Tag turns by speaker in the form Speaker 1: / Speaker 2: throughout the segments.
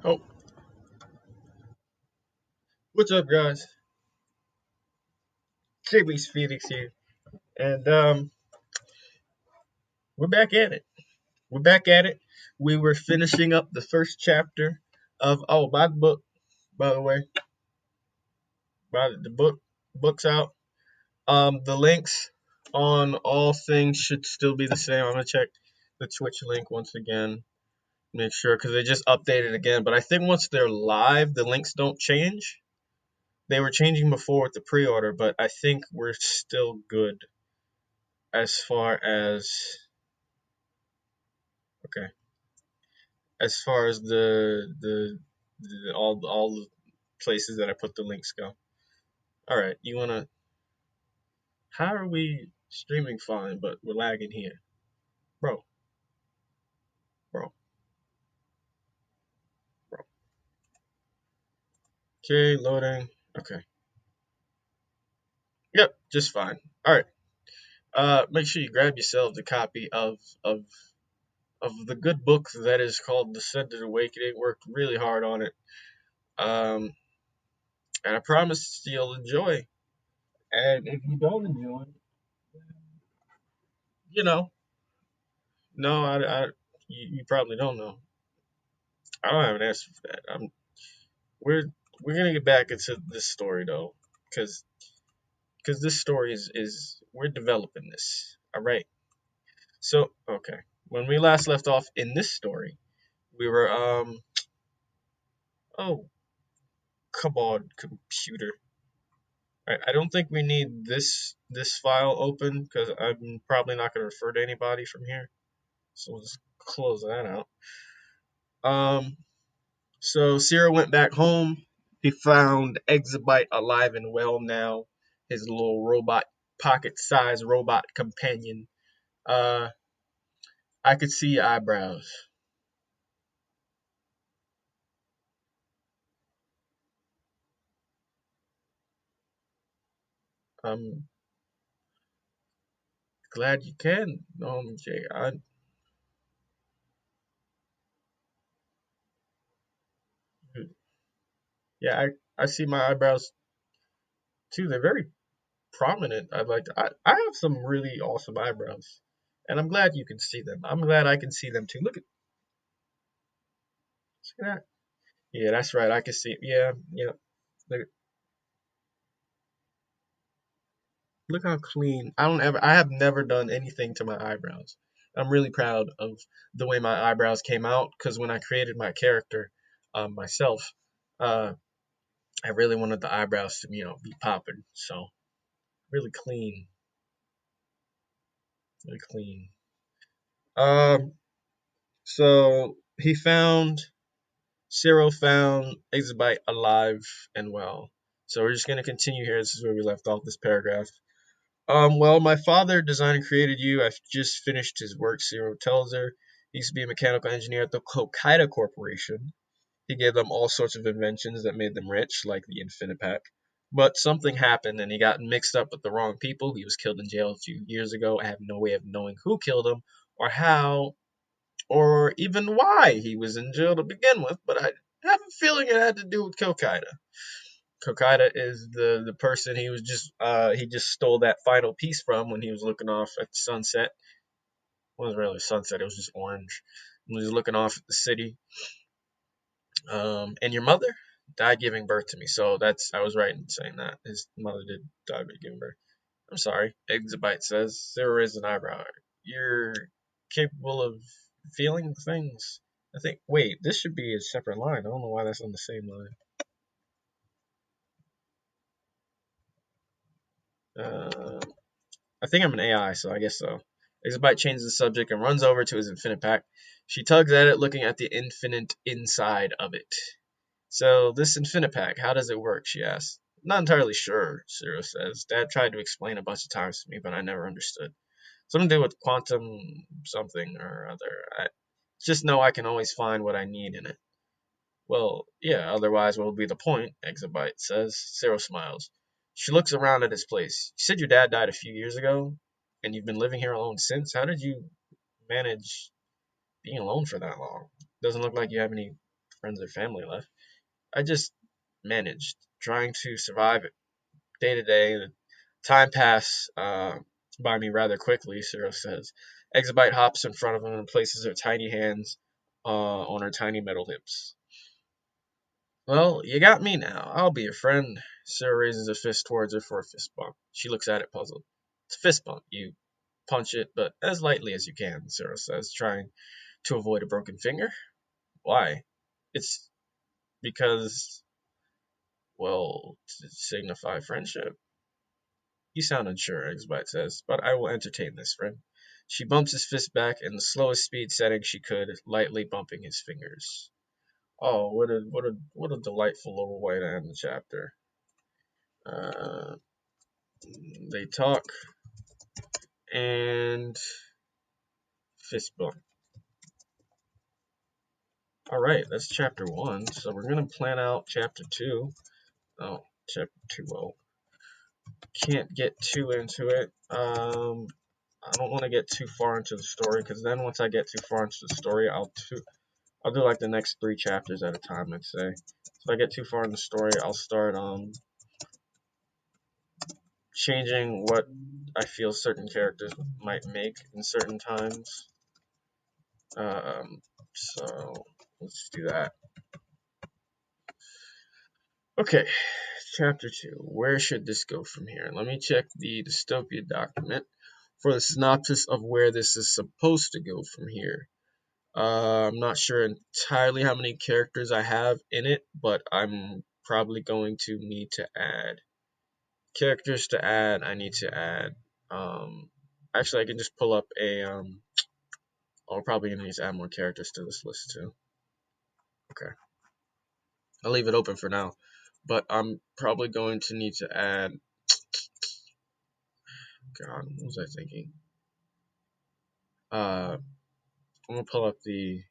Speaker 1: Oh, what's up, guys? JB's Phoenix here, and we're back at it. We're back at it. We were finishing up the first chapter of my book, by the way. By the book's out. The links on all things should still be the same. I'm gonna check the Twitch link once again, make sure because they just updated again. But I think once they're live, the links don't change. They were changing before with the pre-order, but I think we're still good as far as okay. As far as all the places that I put the links go. All right, you wanna? How are we streaming fine, but we're lagging here, bro? Bro, bro. Okay, loading. Okay. Yep, just fine. All right. Make sure you grab yourself the copy of the good book that is called Descended Awakening. Worked really hard on it. Um, and I promise you'll enjoy. And if you don't enjoy, you know, no, you probably don't know. I don't have an answer for that. We're we're gonna get back into this story though, because this story is we're developing this. All right. So okay, when we last left off in this story, we were oh come on computer. I don't think we need this file open because I'm probably not gonna refer to anybody from here. So we'll just close that out. Um, So Cyril went back home. He found Exabyte alive and well now. His little robot, pocket-sized robot companion. Uh, I could see eyebrows. I'm glad you can, Jay. Yeah, I see my eyebrows too. They're very prominent. I have some really awesome eyebrows, and I'm glad you can see them. I'm glad I can see them too. Look at that. Yeah, that's right. I can see. Yeah, yeah. Look, look how clean. I have never done anything to my eyebrows. I'm really proud of the way my eyebrows came out because when I created my character myself, uh, I really wanted the eyebrows to, be popping. So really clean, really clean. Um, so Cyril found Exabyte alive and well. So we're just gonna continue here. This is where we left off this paragraph. Well, my father designed and created you. I've just finished his work, Cyril tells her. He used to be a mechanical engineer at the Kokaida Corporation. He gave them all sorts of inventions that made them rich, like the Infinipack. But something happened and he got mixed up with the wrong people. He was killed in jail a few years ago. I have no way of knowing who killed him or how or even why he was in jail to begin with, but I have a feeling it had to do with Kokaida. Kokaida is the person he just stole that final piece from when he was looking off at the sunset. It wasn't really sunset; it was just orange. When he was looking off at the city. And your mother died giving birth to me, so that's I was right in saying that his mother did die by giving birth. I'm sorry. Exabyte says there is an eyebrow. You're capable of feeling things. I think. Wait, this should be a separate line. I don't know why that's on the same line. Uh, I think I'm an AI, so I guess so. Exabyte changes the subject and runs over to his infinite pack. She tugs at it, looking at the infinite inside of it. So, this infinite pack, how does it work? She asks. Not entirely sure, Cyril says. Dad tried to explain a bunch of times to me, but I never understood. Something to do with quantum something or other. I just know I can always find what I need in it. Well, yeah, otherwise what would be the point? Exabyte says. Cyril smiles. She looks around at his place. You said your dad died a few years ago, and you've been living here alone since. How did you manage being alone for that long? Doesn't look like you have any friends or family left. I just managed, trying to survive day to day. The time passed by me rather quickly, Cyril says. Exabyte hops in front of him and places her tiny hands on her tiny metal hips. Well, you got me now. I'll be your friend. Sarah raises a fist towards her for a fist bump. She looks at it puzzled. It's a fist bump. You punch it, but as lightly as you can, Sarah says, trying to avoid a broken finger. Why? It's because, well, to signify friendship. You sound unsure, Exbyte says, but I will entertain this, friend. She bumps his fist back in the slowest speed setting she could, lightly bumping his fingers. Oh, what a delightful little way to end the chapter. Uh, they talk and fist bump. All right, that's chapter 1. So we're gonna plan out chapter 2. Oh, chapter 2. Well, can't get too into it. I don't want to get too far into the story because then once I get too far into the story, I'll do like the next 3 chapters at a time. I'd say. If I get too far in the story, I'll start changing what I feel certain characters might make in certain times. So let's do that. Okay, chapter 2. Where should this go from here? Let me check the dystopia document for the synopsis of where this is supposed to go from here. I'm not sure entirely how many characters I have in it, but I'm probably going to need to add characters to add. I need to add. Actually, I can just pull up a. I'll probably need to add more characters to this list too. Okay, I'll leave it open for now, but I'm probably going to need to add. God, what was I thinking? I'm gonna pull up the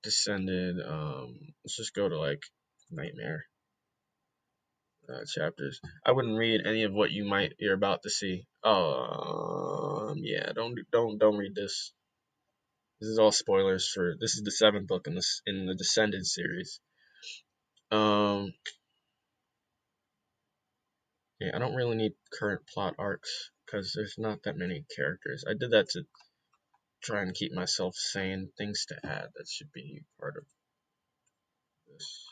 Speaker 1: Descended. Let's just go to like Nightmare chapters. I wouldn't read any of what you're about to see. Yeah, don't read this. This is all spoilers for. This is the 7th book in the Descended series. Um, yeah, I don't really need current plot arcs because there's not that many characters. I did that to try and keep myself sane. Things to add that should be part of this.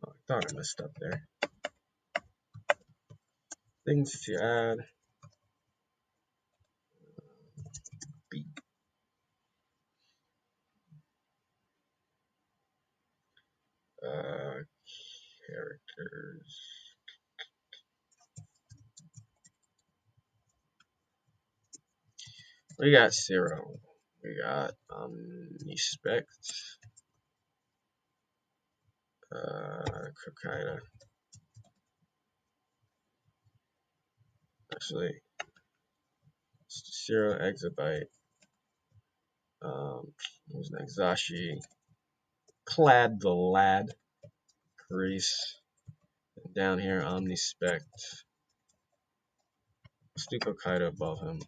Speaker 1: Oh, I thought I messed up there. Things to add. B. Characters. We got Zero. We got Respect. Kokaina. Actually, Zero Exabyte. Who's next? Zashi. Clad the Lad. Grease. Down here, Omnispect. Let's do Kokaida above him.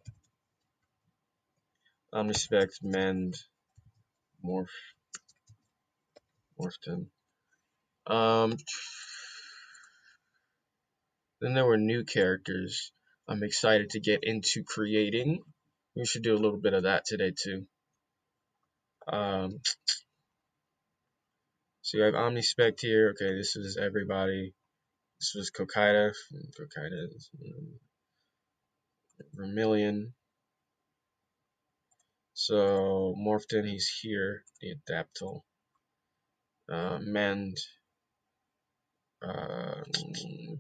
Speaker 1: Omnispect, Mend, Morphton. Then there were new characters I'm excited to get into creating. We should do a little bit of that today too. So you have Omnispect here. Okay, this is everybody. This was Kokaida. Kokaida is Vermilion. So Morphton, he's here. The Adaptal. Mend.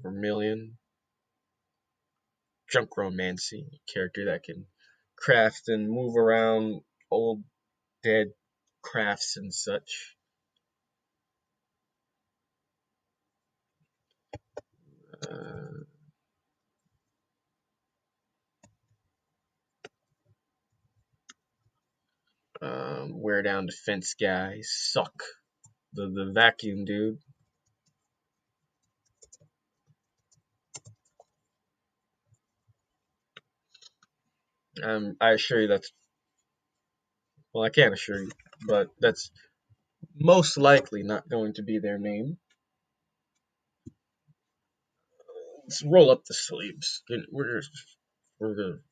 Speaker 1: Vermilion. Junk Romancy, character that can craft and move around old dead crafts and such. Wear down defense guy, suck the vacuum dude. I assure you that's well, I can't assure you. but that's most likely not going to be their name. Let's roll up the sleeves. We're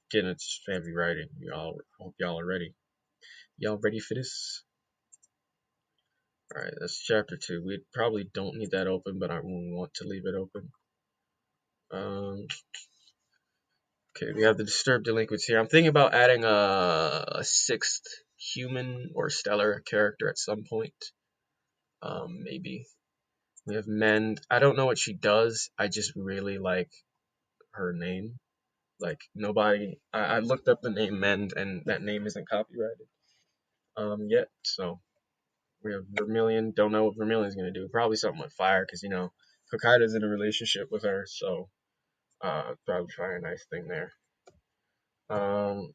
Speaker 1: getting into heavy writing. Y'all, hope y'all are ready. Y'all ready for this? All right, that's chapter 2. We probably don't need that open, but I want to leave it open. Okay, we have the disturbed delinquents here. I'm thinking about adding a sixth human or stellar character at some point. Maybe we have Mend. I don't know what she does. I just really like her name. Like nobody. I looked up the name Mend, and that name isn't copyrighted yet. So we have Vermilion. Don't know what Vermilion's gonna do. Probably something with fire, because Hokkaido's in a relationship with her, so probably find a nice thing there. We're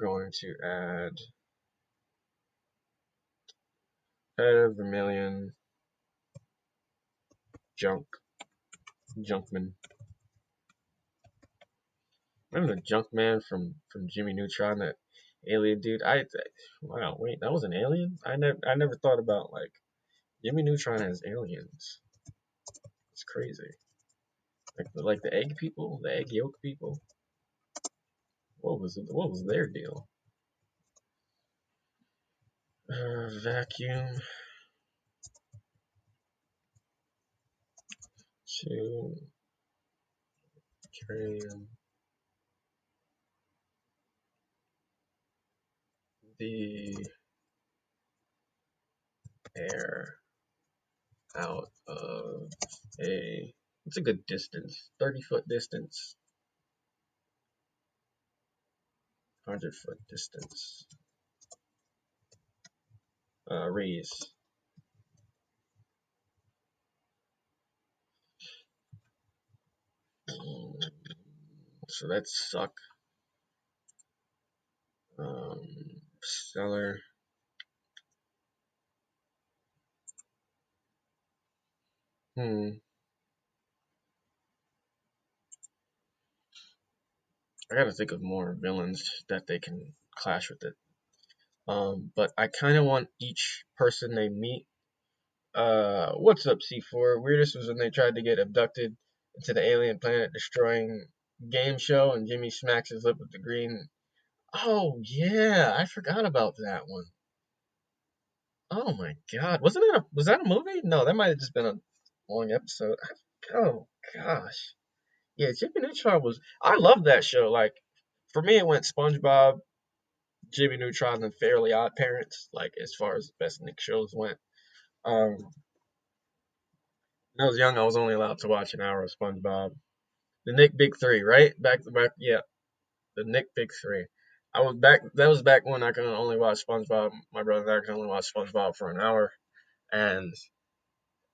Speaker 1: going to add Vermilion, Junkman. Remember the Junkman from Jimmy Neutron, that alien dude? Wow, wait, that was an alien? I never thought about, like, Jimmy Neutron has aliens. It's crazy. Like the egg people, the egg yolk people. What was their deal? Vacuum to drain the air out of it's a good distance, 30-foot distance, 100-foot distance, radius. So that suck. Stellar. I gotta think of more villains that they can clash with it. But I kind of want each person they meet. What's up, C4? Weirdest was when they tried to get abducted into the alien planet destroying game show, and Jimmy smacks his lip with the green. Oh yeah, I forgot about that one. Oh my god, was that a movie? No, that might have just been a long episode. Oh gosh, yeah, Jimmy Neutron was. I love that show. Like for me, it went SpongeBob, Jimmy Neutron, and Fairly Odd Parents. Like as far as the best Nick shows went. Um, when I was young, I was only allowed to watch an hour of SpongeBob. The Nick Big Three, right? Back to back, yeah, the Nick Big Three. I was back. That was back when I could only watch SpongeBob. My brother and I could only watch SpongeBob for an hour, and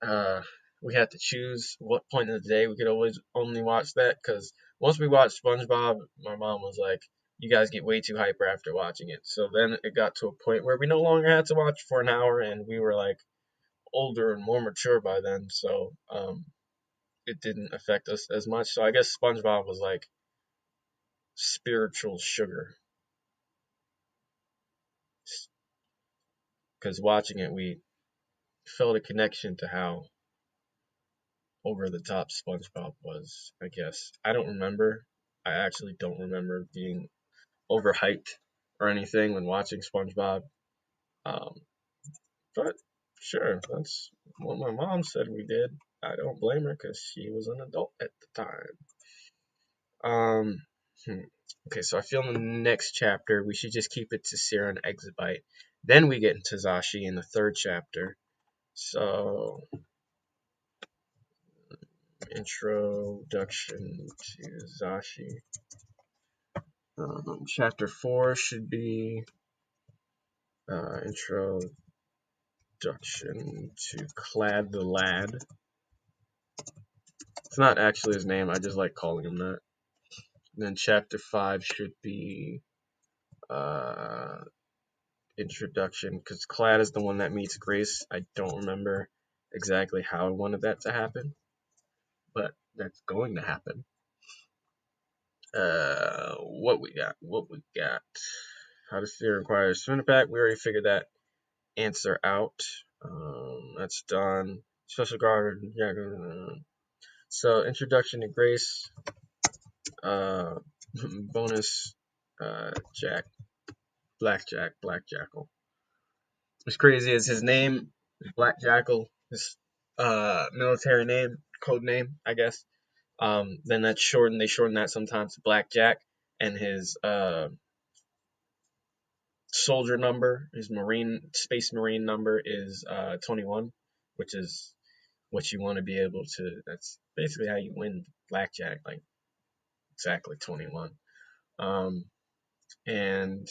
Speaker 1: uh, we had to choose what point of the day we could always only watch that. Because once we watched SpongeBob, my mom was like, "You guys get way too hyper after watching it." So then it got to a point where we no longer had to watch for an hour, and we were like older and more mature by then. So it didn't affect us as much. So I guess SpongeBob was like spiritual sugar, because watching it, we felt a connection to how over the top SpongeBob was. I guess I don't remember. I actually don't remember being overhyped or anything when watching SpongeBob. Um, but sure, that's what my mom said we did. I don't blame her because she was an adult at the time. Um, hmm. Okay, so I feel in the next chapter we should just keep it to Sierra and Exabyte. Then we get into Zashi in the third chapter. So, introduction to Zashi. Chapter 4 should be introduction to Clad the Lad. It's not actually his name, I just like calling him that. And then chapter 5 should be introduction, because Clad is the one that meets Grace. I don't remember exactly how I wanted that to happen, but that's going to happen. What we got? How does Fear require a spinner pack? We already figured that answer out. That's done. Special guard. Yeah. So introduction to Grace. Bonus. Jack. Black Jackal. What's crazy is his name is Black Jackal. His military name, code name, I guess. Then that's shortened. They shorten that sometimes to Black Jack, and his soldier number, his space marine number is 21, which is what you want to be able to. That's basically how you win blackjack, like exactly 21. And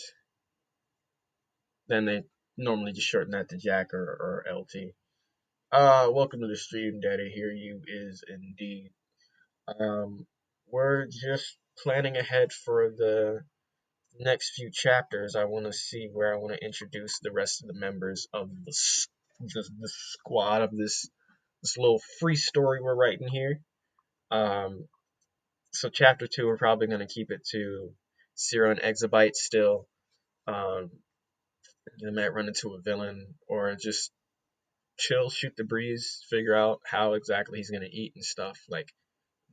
Speaker 1: then they normally just shorten that to Jack or LT. Welcome to the stream, Daddy. Here you is indeed. We're just planning ahead for the next few chapters. I want to see where I want to introduce the rest of the members of the squad of this little free story we're writing here. So chapter 2, we're probably going to keep it to Zero and Exabyte still. You might run into a villain or just chill, shoot the breeze, figure out how exactly he's going to eat and stuff, like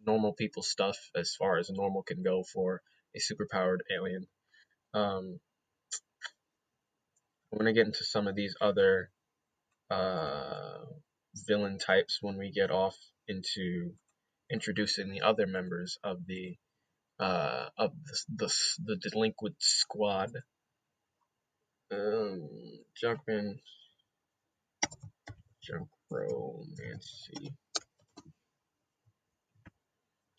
Speaker 1: normal people stuff as far as normal can go for a superpowered alien. I'm going to get into some of these other villain types when we get off into introducing the other members of the delinquent squad. Junkman, Junkromancy.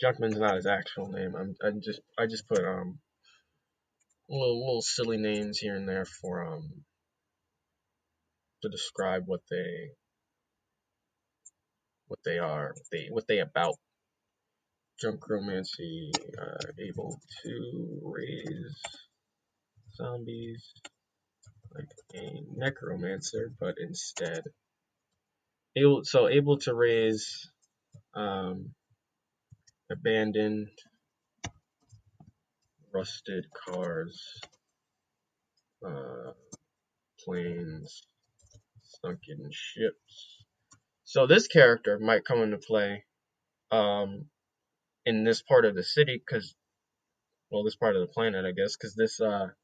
Speaker 1: Junkman's not his actual name. I just put little silly names here and there for to describe what they are, what they about. Junkromancy, able to raise zombies like a necromancer, but instead able to raise abandoned, rusted cars, planes, sunken ships. So this character might come into play in this part of the city, because this part of the planet, I guess, because this part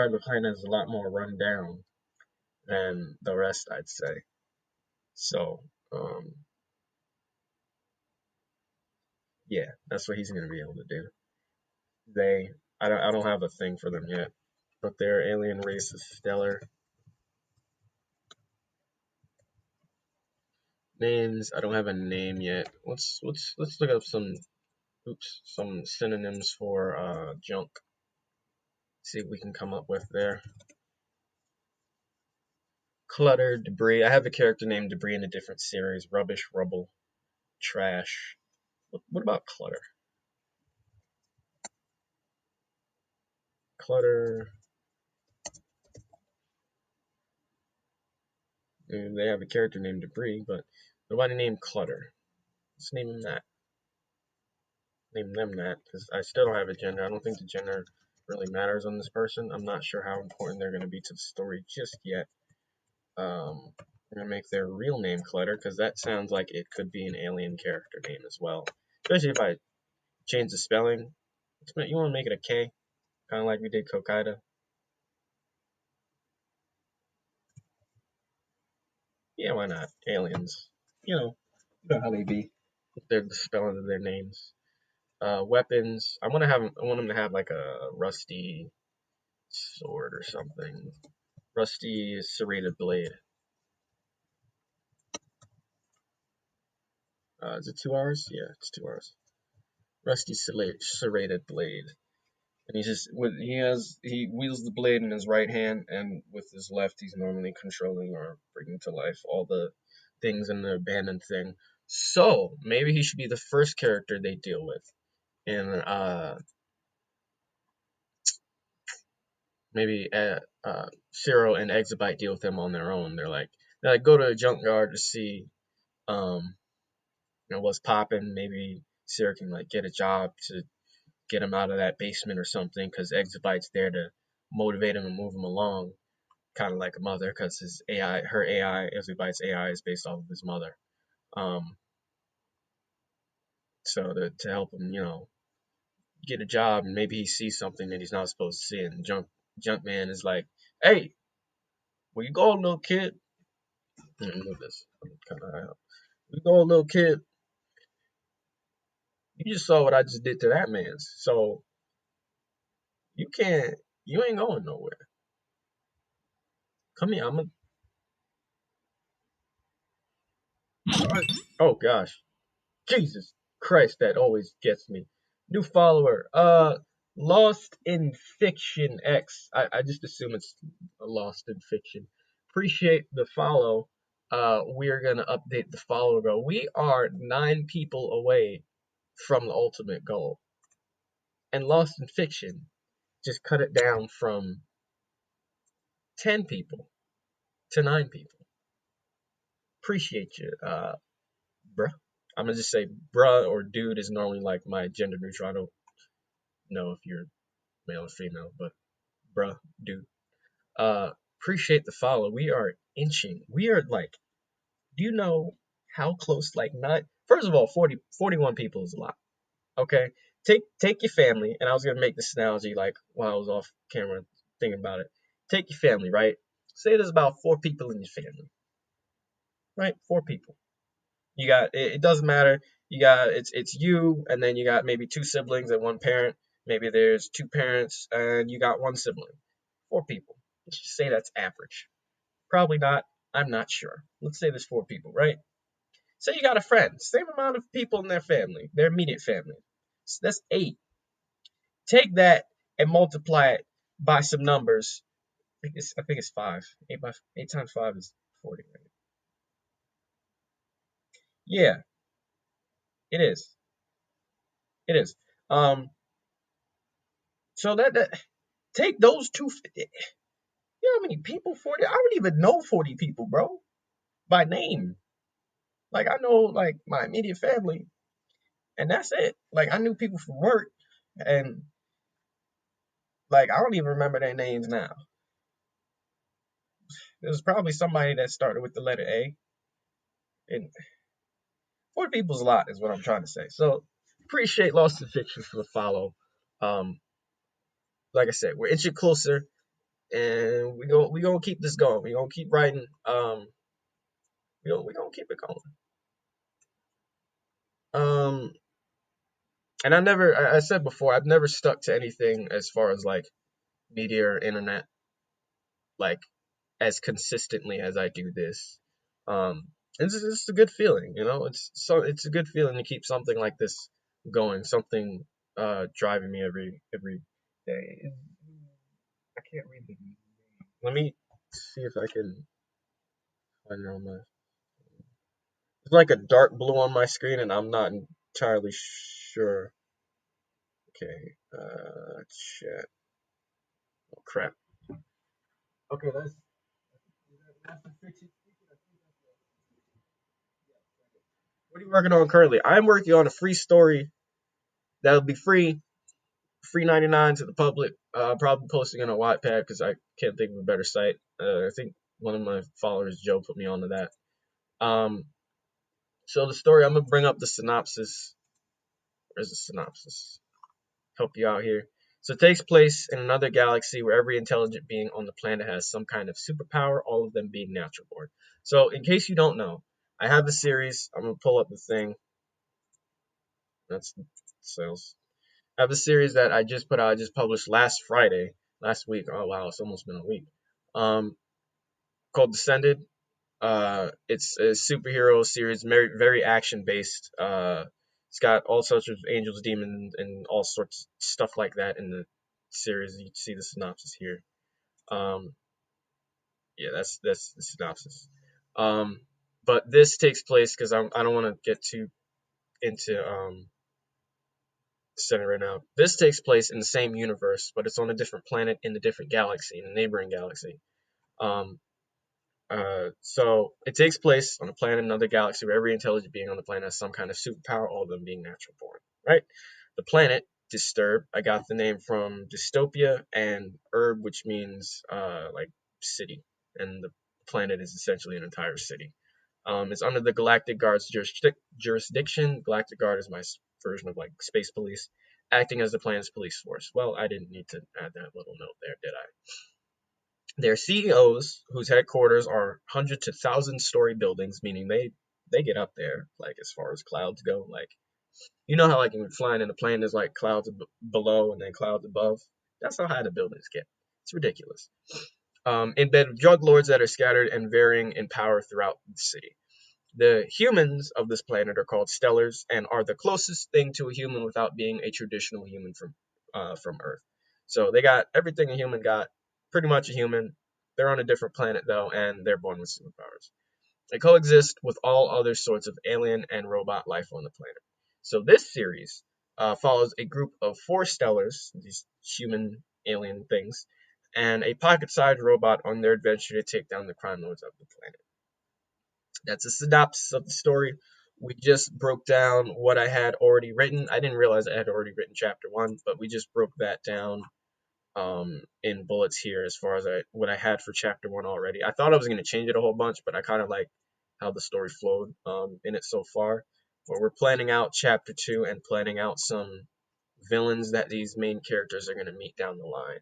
Speaker 1: of the planet is a lot more run down than the rest, I'd say. So yeah, that's what he's gonna be able to do. I don't have a thing for them yet, but their alien race is stellar. Names, I don't have a name yet. Let's look up some synonyms for junk. See what we can come up with there. Clutter, debris. I have a character named Debris in a different series. Rubbish, rubble, trash. What about clutter? Clutter. They have a character named Debris, but nobody named Clutter. Let's name him that. Name them that, because I still don't have a gender. I don't think the gender really matters on this person. I'm not sure how important they're going to be to the story just yet. I'm going to make their real name Clutter, because that sounds like it could be an alien character name as well. Especially if I change the spelling. You want to make it a K, kind of like we did Kokaida. Yeah, why not? Aliens. You know how they be. They're the spelling of their names. Weapons. I want them to have like a rusty sword or something. Rusty serrated blade. Is it 2 hours? Yeah, it's 2 hours. Rusty serrated blade. And he wields the blade in his right hand, and with his left he's normally controlling or bringing to life all the things in the abandoned thing. So maybe he should be the first character they deal with. And maybe Zero and Exabyte deal with them on their own. They're like go to a junkyard to see what's popping. Maybe Zero can like get a job to get him out of that basement or something, because Exabyte's there to motivate him and move him along. kind of like a mother because her AI, Ezubite's AI, is based off of his mother. Um, so to help him, get a job, and maybe he sees something that he's not supposed to see, and Junkman is like, "Hey, where you going, little kid?" Let me move this kind of high up. "Where you going, little kid? You just saw what I just did to that man's, so you can't, you ain't going nowhere. Come here, I'm a." Oh gosh, Jesus Christ, that always gets me. New follower, Lost in Fiction X. I just assume it's Lost in Fiction. Appreciate the follow. We are gonna update the follower goal. We are 9 people away from the ultimate goal, and Lost in Fiction just cut it down from 10 people to 9 people. Appreciate you, bruh. I'm gonna just say bruh or dude is normally like my gender neutral. I don't know if you're male or female, but bruh, dude. Uh, appreciate the follow. We are inching. We are like, do you know how close? Like, not. First of all, 41 people is a lot. Okay, take your family, and I was gonna make this analogy like while I was off camera thinking about it. Take your family, right? Say there's about 4 people in your family, right? 4 people. You got it doesn't matter. You got it's you, and then you got maybe 2 siblings and 1 parent. Maybe there's 2 parents and you got 1 sibling. 4 people. Let's just say that's average. Probably not. I'm not sure. Let's say there's 4 people, right? Say you got a friend, same amount of people in their family, their immediate family. So that's 8. Take that and multiply it by some numbers. I think it's 5. 8 times 5 is 40. Right? Yeah, it is. It is. Um, so that take those two. You know how many people? 40. I don't even know 40 people, bro, by name. Like I know like my immediate family, and that's it. Like I knew people from work, and like I don't even remember their names now. It was probably somebody that started with the letter A, and 40 people's a lot, is what I'm trying to say. So appreciate Lost in Fiction for the follow. Um, like I said, we're inching closer, and we gonna keep this going. We gonna keep writing. We gonna keep it going. Um, and I said before, I've never stuck to anything as far as like media or internet, like as consistently as I do this. Um, it's a good feeling, it's a good feeling to keep something like this going, something driving me every day. I can't read the name. Let me see if I can find it on my. It's like a dark blue on my screen, and I'm not entirely sure. Okay, chat. Oh crap. Okay, that's what are you working on currently? I'm working on a free story that'll be free 99 to the public. Probably posting it on Wattpad because I can't think of a better site. I think one of my followers, Joe, put me onto that. Um, so the story, I'm gonna bring up the synopsis. Where's the synopsis? Help you out here. So it takes place in another galaxy where every intelligent being on the planet has some kind of superpower, all of them being natural born. So in case you don't know, I have a series. I'm gonna pull up the thing. That's sales. I have a series that I just put out. I just published last week. Oh wow, it's almost been a week. Um, called Descended. It's a superhero series, very action based. It's got all sorts of angels, demons, and all sorts of stuff like that in the series. You can see the synopsis here. Um, yeah, that's the synopsis. Um, but this takes place because I don't want to get too into center right now. This takes place in the same universe, but it's on a different planet in a different galaxy, in a neighboring galaxy. Um, so it takes place on a planet in another galaxy where every intelligent being on the planet has some kind of superpower, all of them being natural born. Right? The planet Disturbed. I got the name from dystopia and herb, which means like city, and the planet is essentially an entire city. It's under the Galactic Guard's jurisdiction. Galactic Guard is my version of like space police, acting as the planet's police force. Well, I didn't need to add that little note there, did I? Their CEOs, whose headquarters are 100 to 1,000 story buildings, meaning they get up there, like as far as clouds go. Like, you know how like when you're flying in a plane, there's like clouds below and then clouds above. That's how high the buildings get. It's ridiculous. In bed with drug lords that are scattered and varying in power throughout the city. The humans of this planet are called stellars and are the closest thing to a human without being a traditional human from Earth. So they got everything a human got, pretty much a human. They're on a different planet though, and they're born with superpowers. They coexist with all other sorts of alien and robot life on the planet. So this series follows a group of four stellars, these human alien things, and a pocket-sized robot on their adventure to take down the crime lords of the planet. That's a synopsis of the story. We just broke down what I had already written. I didn't realize I had already written chapter one, but we just broke that down in bullets here as far as what I had for chapter one already. I thought I was going to change it a whole bunch, but I kind of like how the story flowed in it so far. But we're planning out chapter two and planning out some villains that these main characters are going to meet down the line.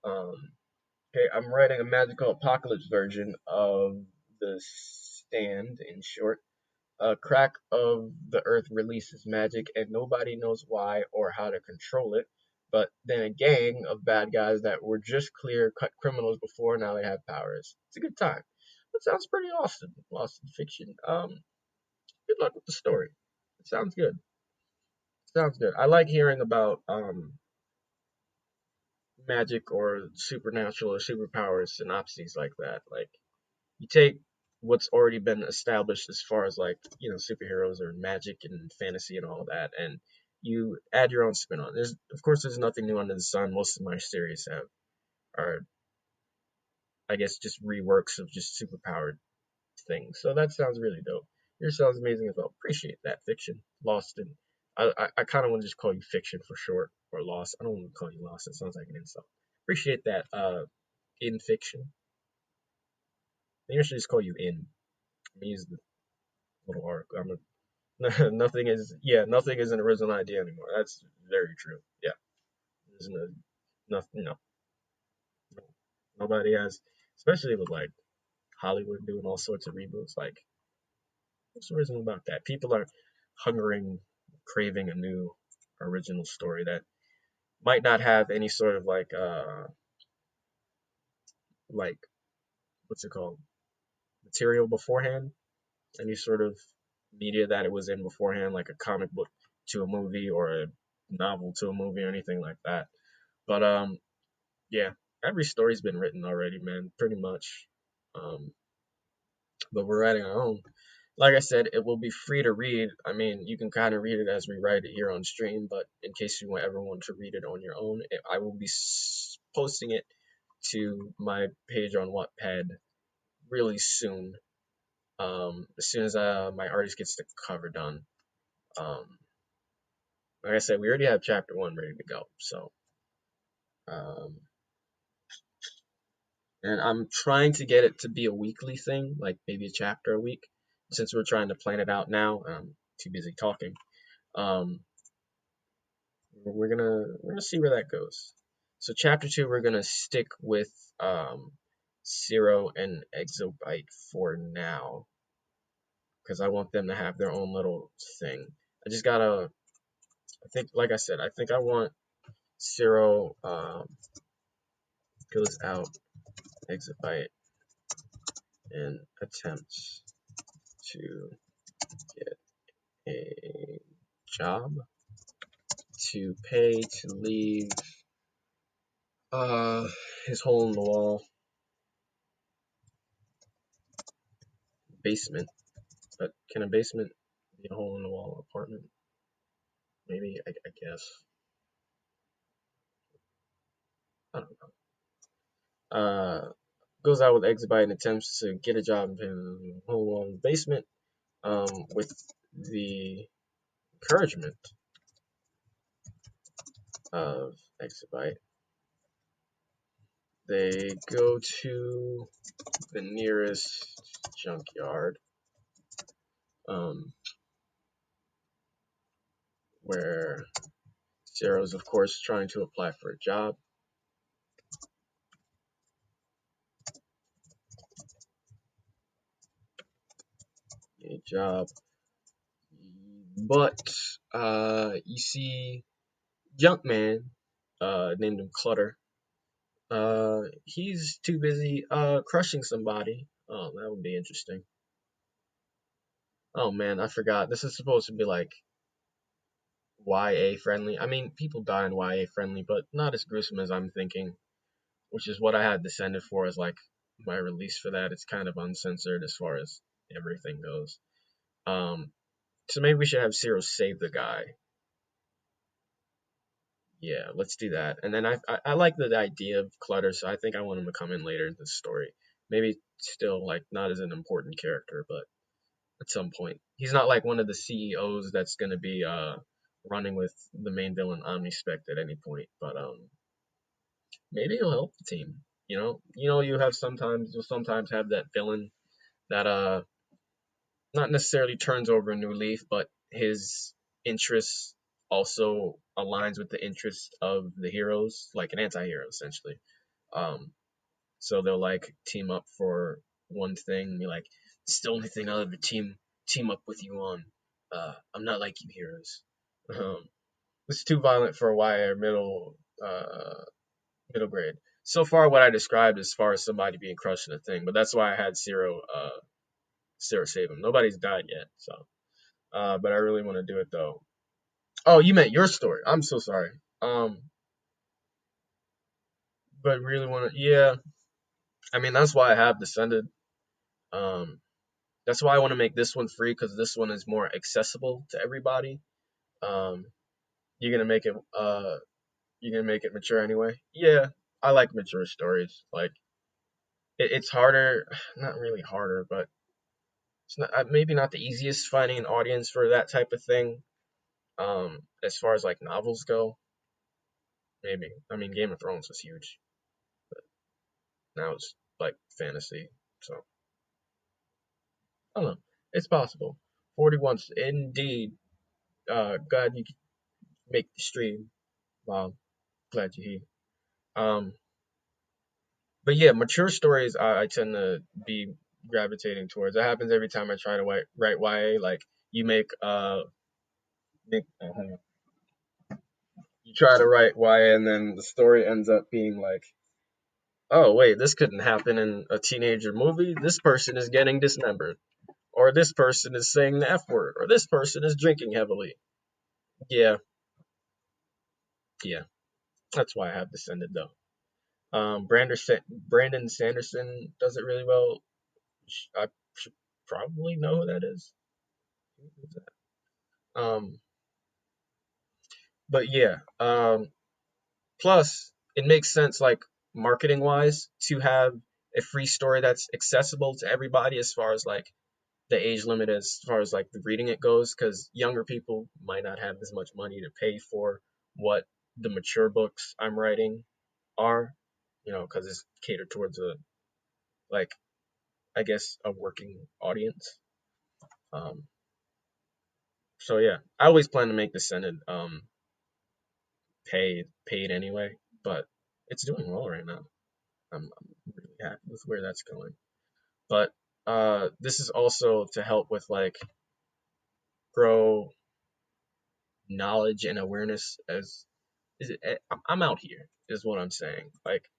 Speaker 1: Okay, I'm writing a magical apocalypse version of the Stand, in short. A crack of the earth releases magic, and nobody knows why or how to control it. But then a gang of bad guys that were just clear cut criminals before, now they have powers. It's a good time. That sounds pretty awesome. Lost in fiction. Good luck with the story. It sounds good. Sounds good. I like hearing about magic or supernatural or superpowers synopses like that. Like, you take what's already been established as far as like, superheroes or magic and fantasy and all that, and you add your own spin on it. There's nothing new under the sun. Most of my series are, I guess, just reworks of just superpowered things. So that sounds really dope. Yours sounds amazing as well. Appreciate that. Fiction. Lost in I kind of want to just call you Fiction for short, or Lost. I don't want to call you Lost. It sounds like an insult. Appreciate that. In Fiction. Maybe I should just call you In. Let me use the little article. Nothing is an original idea anymore. That's very true. Yeah, there's nothing. No, nobody has, especially with like Hollywood doing all sorts of reboots. Like, what's original about that? People are hungering, craving a new original story that might not have any sort of like what's it called, material beforehand, any sort of media that it was in beforehand, like a comic book to a movie or a novel to a movie or anything like that. But yeah, every story's been written already, man, pretty much. Um, but we're writing our own. Like I said, it will be free to read. I mean, you can kind of read it as we write it here on stream, but in case you ever want to read it on your own, I will be posting it to my page on Wattpad really soon. As soon as my artist gets the cover done. Um, like I said, we already have chapter one ready to go. So, um, and I'm trying to get it to be a weekly thing, like maybe a chapter a week. Since we're trying to plan it out now, I'm too busy talking. Um, we're gonna see where that goes. So chapter two, we're gonna stick with Zero and Exobyte for now, because I want them to have their own little thing. I just gotta. I think, like I said, I think I want Zero goes out, Exobyte, and attempts to get a job, to pay to leave his hole in the wall basement. But can a basement be a hole in the wall apartment? Maybe, I guess. I don't know. Goes out with Exabyte and attempts to get a job in a hole in the wall basement, with the encouragement of Exabyte. They go to the nearest junkyard, um, where Zero's, of course, trying to apply for a job. A job. But you see Junkman, named him Clutter. He's too busy crushing somebody. Oh, that would be interesting. Oh man, I forgot. This is supposed to be like YA friendly. I mean, people die in YA friendly, but not as gruesome as I'm thinking, which is what I had Descended for as like my release for that. It's kind of uncensored as far as everything goes. Um, so maybe we should have Zero save the guy. Yeah, let's do that. And then I like the idea of Clutter, so I think I want him to come in later in the story. Maybe still like not as an important character, but at some point. He's not like one of the CEOs that's gonna be running with the main villain Omnispec at any point, but maybe he'll help the team. You'll sometimes have that villain that not necessarily turns over a new leaf, but his interests also aligns with the interests of the heroes, like an anti-hero essentially. Um, so they'll like team up for one thing and be like, "It's the only thing I'll ever team up with you on. I'm not like you heroes." Um, it's too violent for a YA or middle grade. So far, what I described as far as somebody being crushed in a thing, but that's why I had Zero save him. Nobody's died yet, so but I really want to do it though. Oh, you meant your story. I'm so sorry. But really want to. Yeah, I mean that's why I have Descended. Um, that's why I want to make this one free because this one is more accessible to everybody. Um, you're gonna make it. You're gonna make it mature anyway. Yeah, I like mature stories. Like it's harder, not really harder, but it's not maybe not the easiest finding an audience for that type of thing. As far as like novels go, maybe. I mean, Game of Thrones was huge. Now it's like fantasy. So I don't know. It's possible. 41 indeed. Glad you could make the stream. Wow, glad you're here. Um, but yeah, mature stories I tend to be gravitating towards. That happens every time I try to write YA. Like you hang on. You try to write YA and then the story ends up being like, oh wait, this couldn't happen in a teenager movie. This person is getting dismembered, or this person is saying the F word, or this person is drinking heavily. Yeah, yeah, that's why I have Descended though. Brandon Sanderson does it really well. I should probably know who that is. Who's that? But yeah. Plus, it makes sense, like marketing wise, to have a free story that's accessible to everybody as far as like the age limit, as far as like the reading it goes, because younger people might not have as much money to pay for what the mature books I'm writing are, because it's catered towards a like I guess a working audience. Um, so yeah, I always plan to make the Senate paid anyway, but it's doing well right now. I'm really happy with where that's going. But this is also to help with like grow knowledge and awareness as is it, I'm out here is what I'm saying. Like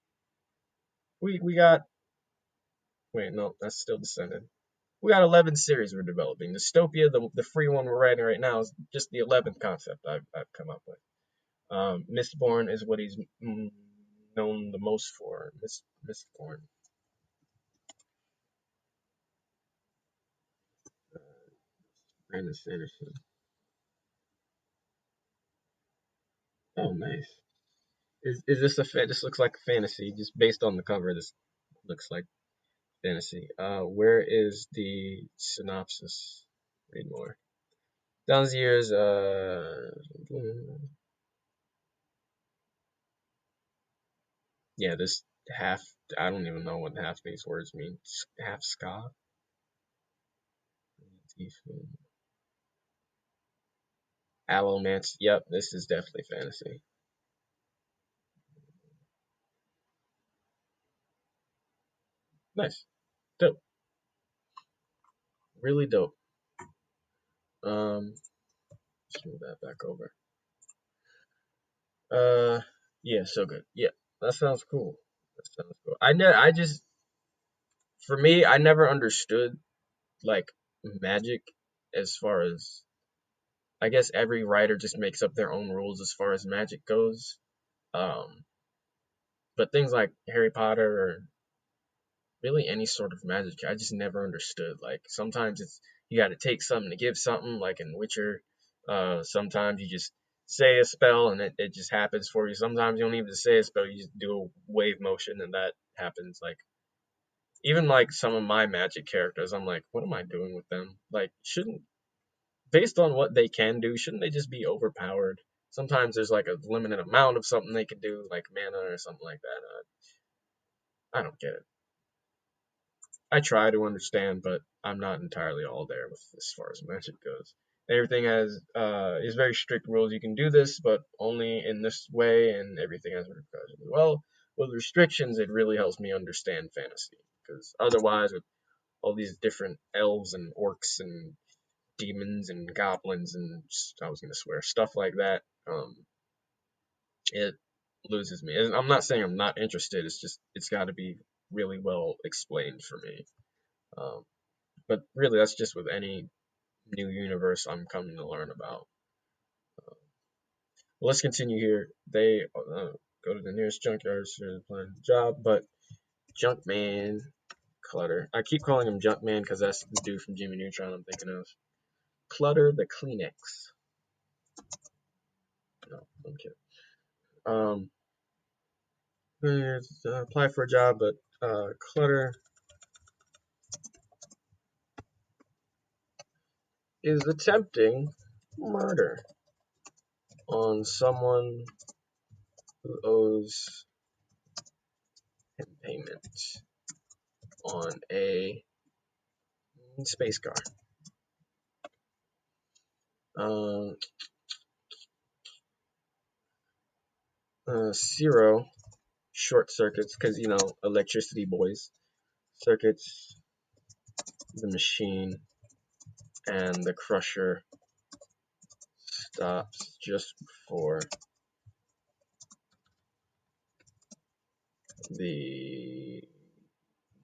Speaker 1: we got wait no that's still Descended. We got 11 series we're developing. Dystopia, the free one we're writing right now, is just the 11th concept I've come up with. Mistborn is what he's known the most for. Mistborn. Brandon Sanderson. Oh, nice. Is this this looks like fantasy just based on the cover? This looks like fantasy. Where is the synopsis? Read more. Down the years. Yeah. This. half. I don't even know what half these words mean. Half ska. Allomance. Yep, this is definitely fantasy. Nice. Dope. Really dope. Let's move that back over. Uh, yeah, so good. Yeah, that sounds cool. That sounds cool. I just, for me, I never understood like magic as far as, I guess every writer just makes up their own rules as far as magic goes. Um, but things like Harry Potter or really any sort of magic, I just never understood. Like sometimes it's you got to take something to give something, like in Witcher. Sometimes you just say a spell and it just happens for you. Sometimes you don't even say a spell, you just do a wave motion and that happens. Like even like some of my magic characters, I'm like, what am I doing with them? Like shouldn't based on what they can do, shouldn't they just be overpowered? Sometimes there's like a limited amount of something they can do, like mana or something like that. I don't get it. I try to understand, but I'm not entirely all there with as far as magic goes. Everything has is very strict rules. You can do this, but only in this way, and everything has repercussions. Well, with restrictions, it really helps me understand fantasy because otherwise, with all these different elves and orcs and demons and goblins and I was gonna swear stuff like that, it loses me. And I'm not saying I'm not interested. It's just it's got to be really well explained for me. Um, but really, that's just with any new universe I'm coming to learn about. Well, let's continue here. They go to the nearest junkyard to find a job, but Junkman Clutter. I keep calling him Junkman because that's the dude from Jimmy Neutron I'm thinking of. Clutter the Kleenex. No, I'm kidding. Um, apply for a job, but Clutter is attempting murder on someone who owes him payment on a space car. Um, Zero short circuits because electricity boys circuits the machine and the crusher stops just before the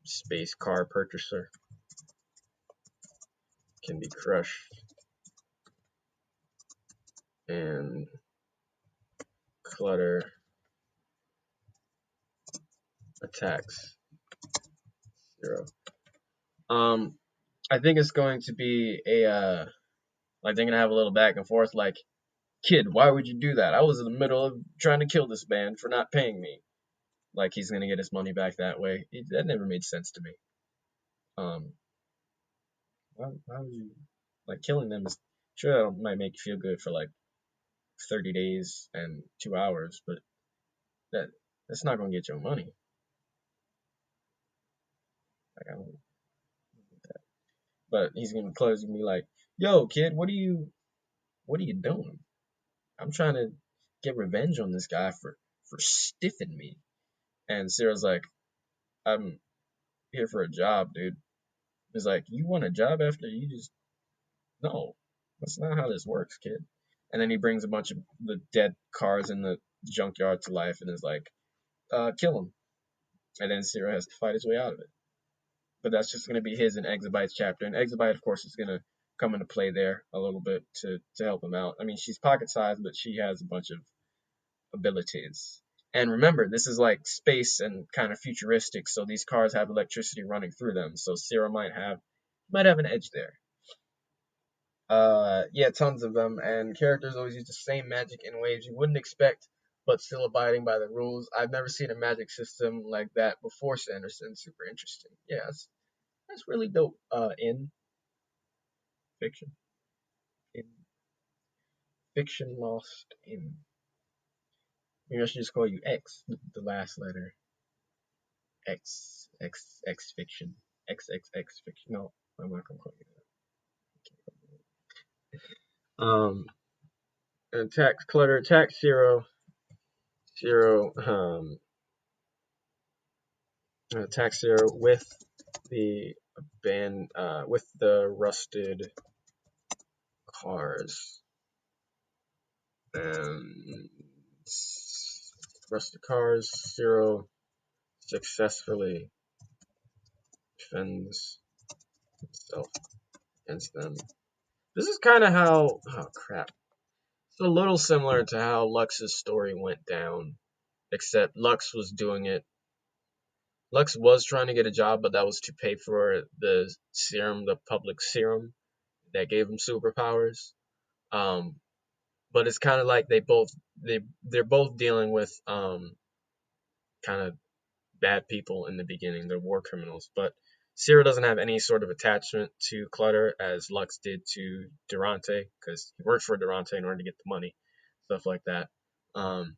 Speaker 1: space car purchaser can be crushed and Clutter attacks Zero. Um, I think it's going to be a like they're gonna have a little back and forth. Like, kid, why would you do that? I was in the middle of trying to kill this man for not paying me. Like he's gonna get his money back that way. That never made sense to me. Um, why would you like killing them? Is sure that might make you feel good for like 30 days and 2 hours, but that that's not gonna get your money. Like I don't. But he's gonna close and be like, "Yo, kid, what are you doing? I'm trying to get revenge on this guy for stiffing me." And Sarah's like, "I'm here for a job, dude." He's like, "You want a job after you just no, that's not how this works, kid." And then he brings a bunch of the dead cars in the junkyard to life and is like, kill him. And then Zero has to fight his way out of it. But that's just going to be his and Exabyte's chapter. And Exabyte, of course, is going to come into play there a little bit to help him out. I mean, she's pocket sized, but she has a bunch of abilities. And remember, this is like space and kind of futuristic, so these cars have electricity running through them. So Zero might have an edge there. Yeah, tons of them, and characters always use the same magic in ways you wouldn't expect, but still abiding by the rules. I've never seen a magic system like that before, Sanderson. Super interesting. Yeah, that's really dope. In fiction, in fiction, lost in. Maybe I should just call you X, the last letter. X fiction. XXX fiction. No, I'm not gonna call you that. Attack clutter, attack zero, zero, attack zero with the with the rusted cars. And rusted cars, zero successfully defends himself against them. This is kind of how, oh crap. It's a little similar to how Lux's story went down, except Lux was doing it. Lux was trying to get a job, but that was to pay for the serum, the public serum that gave him superpowers. Um, but it's kind of like they're both dealing with kind of bad people in the beginning. They're war criminals, but Zero doesn't have any sort of attachment to Clutter as Lux did to Durante because he worked for Durante in order to get the money, stuff like that. Um,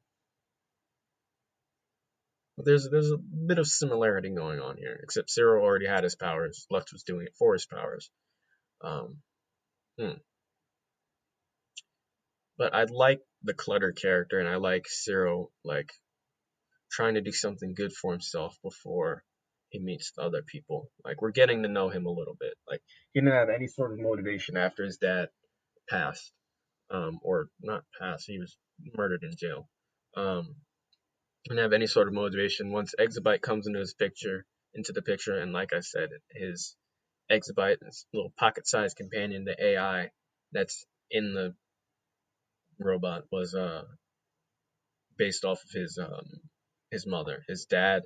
Speaker 1: but there's a bit of similarity going on here, except Zero already had his powers. Lux was doing it for his powers. Um, hmm. But I like the Clutter character, and I like Zero like trying to do something good for himself before he meets the other people. Like we're getting to know him a little bit. Like he didn't have any sort of motivation after his dad passed, or not passed. He was murdered in jail. Didn't have any sort of motivation once Exabyte comes into the picture, and like I said, his Exabyte, this little pocket-sized companion, the AI that's in the robot, was based off of his mother, his dad.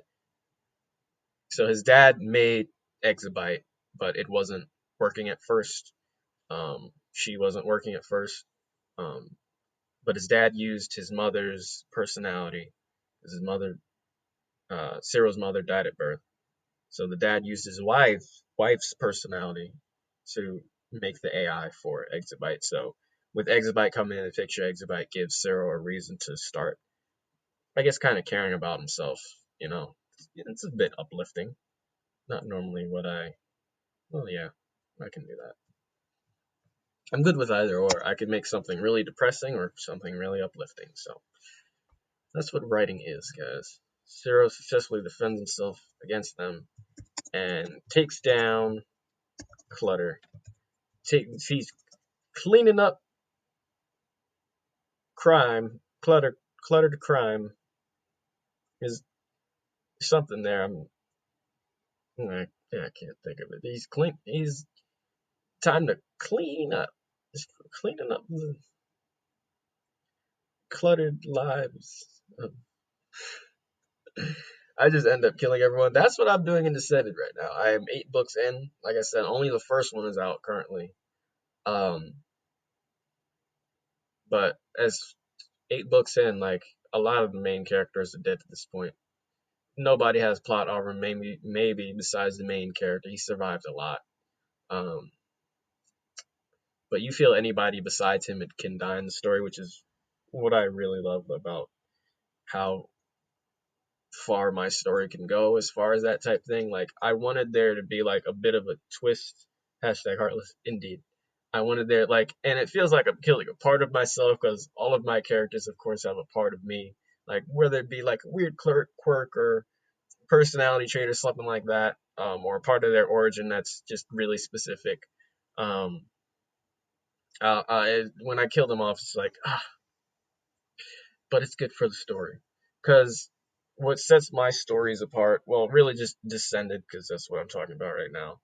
Speaker 1: So his dad made Exabyte, but it wasn't working at first. She wasn't working at first. Um, but his dad used his mother's personality. His mother, Cyril's mother, died at birth. So the dad used his wife's personality to make the AI for Exabyte. So with Exabyte coming in the picture, Exabyte gives Cyril a reason to start, I guess, kind of caring about himself. You know, it's a bit uplifting. Not normally what I. Well, yeah, I can do that. I'm good with either or. I could make something really depressing or something really uplifting. So that's what writing is, guys. Zero successfully defends himself against them and takes down Clutter. He's cleaning up crime. Clutter to crime is something there. I can't think of it. He's time to clean up. Just cleaning up the cluttered lives of I just end up killing everyone. That's what I'm doing in Descended right now. I am 8 books in. Like I said, only the first one is out currently. Um, but as 8 books in, like a lot of the main characters are dead at this point. Nobody has plot armor, maybe besides the main character. He survived a lot. Um, but you feel anybody besides him can die in the story, which is what I really love about how far my story can go as far as that type thing. Like I wanted there to be like a bit of a twist. Hashtag heartless indeed. I wanted there like, and it feels like I'm killing a part of myself because all of my characters, of course, have a part of me. Like whether it be like a weird quirk or personality trait or something like that, or a part of their origin that's just really specific. Um, when I kill them off, it's like but it's good for the story. Because what sets my stories apart, well, really just Descended, because that's what I'm talking about right now,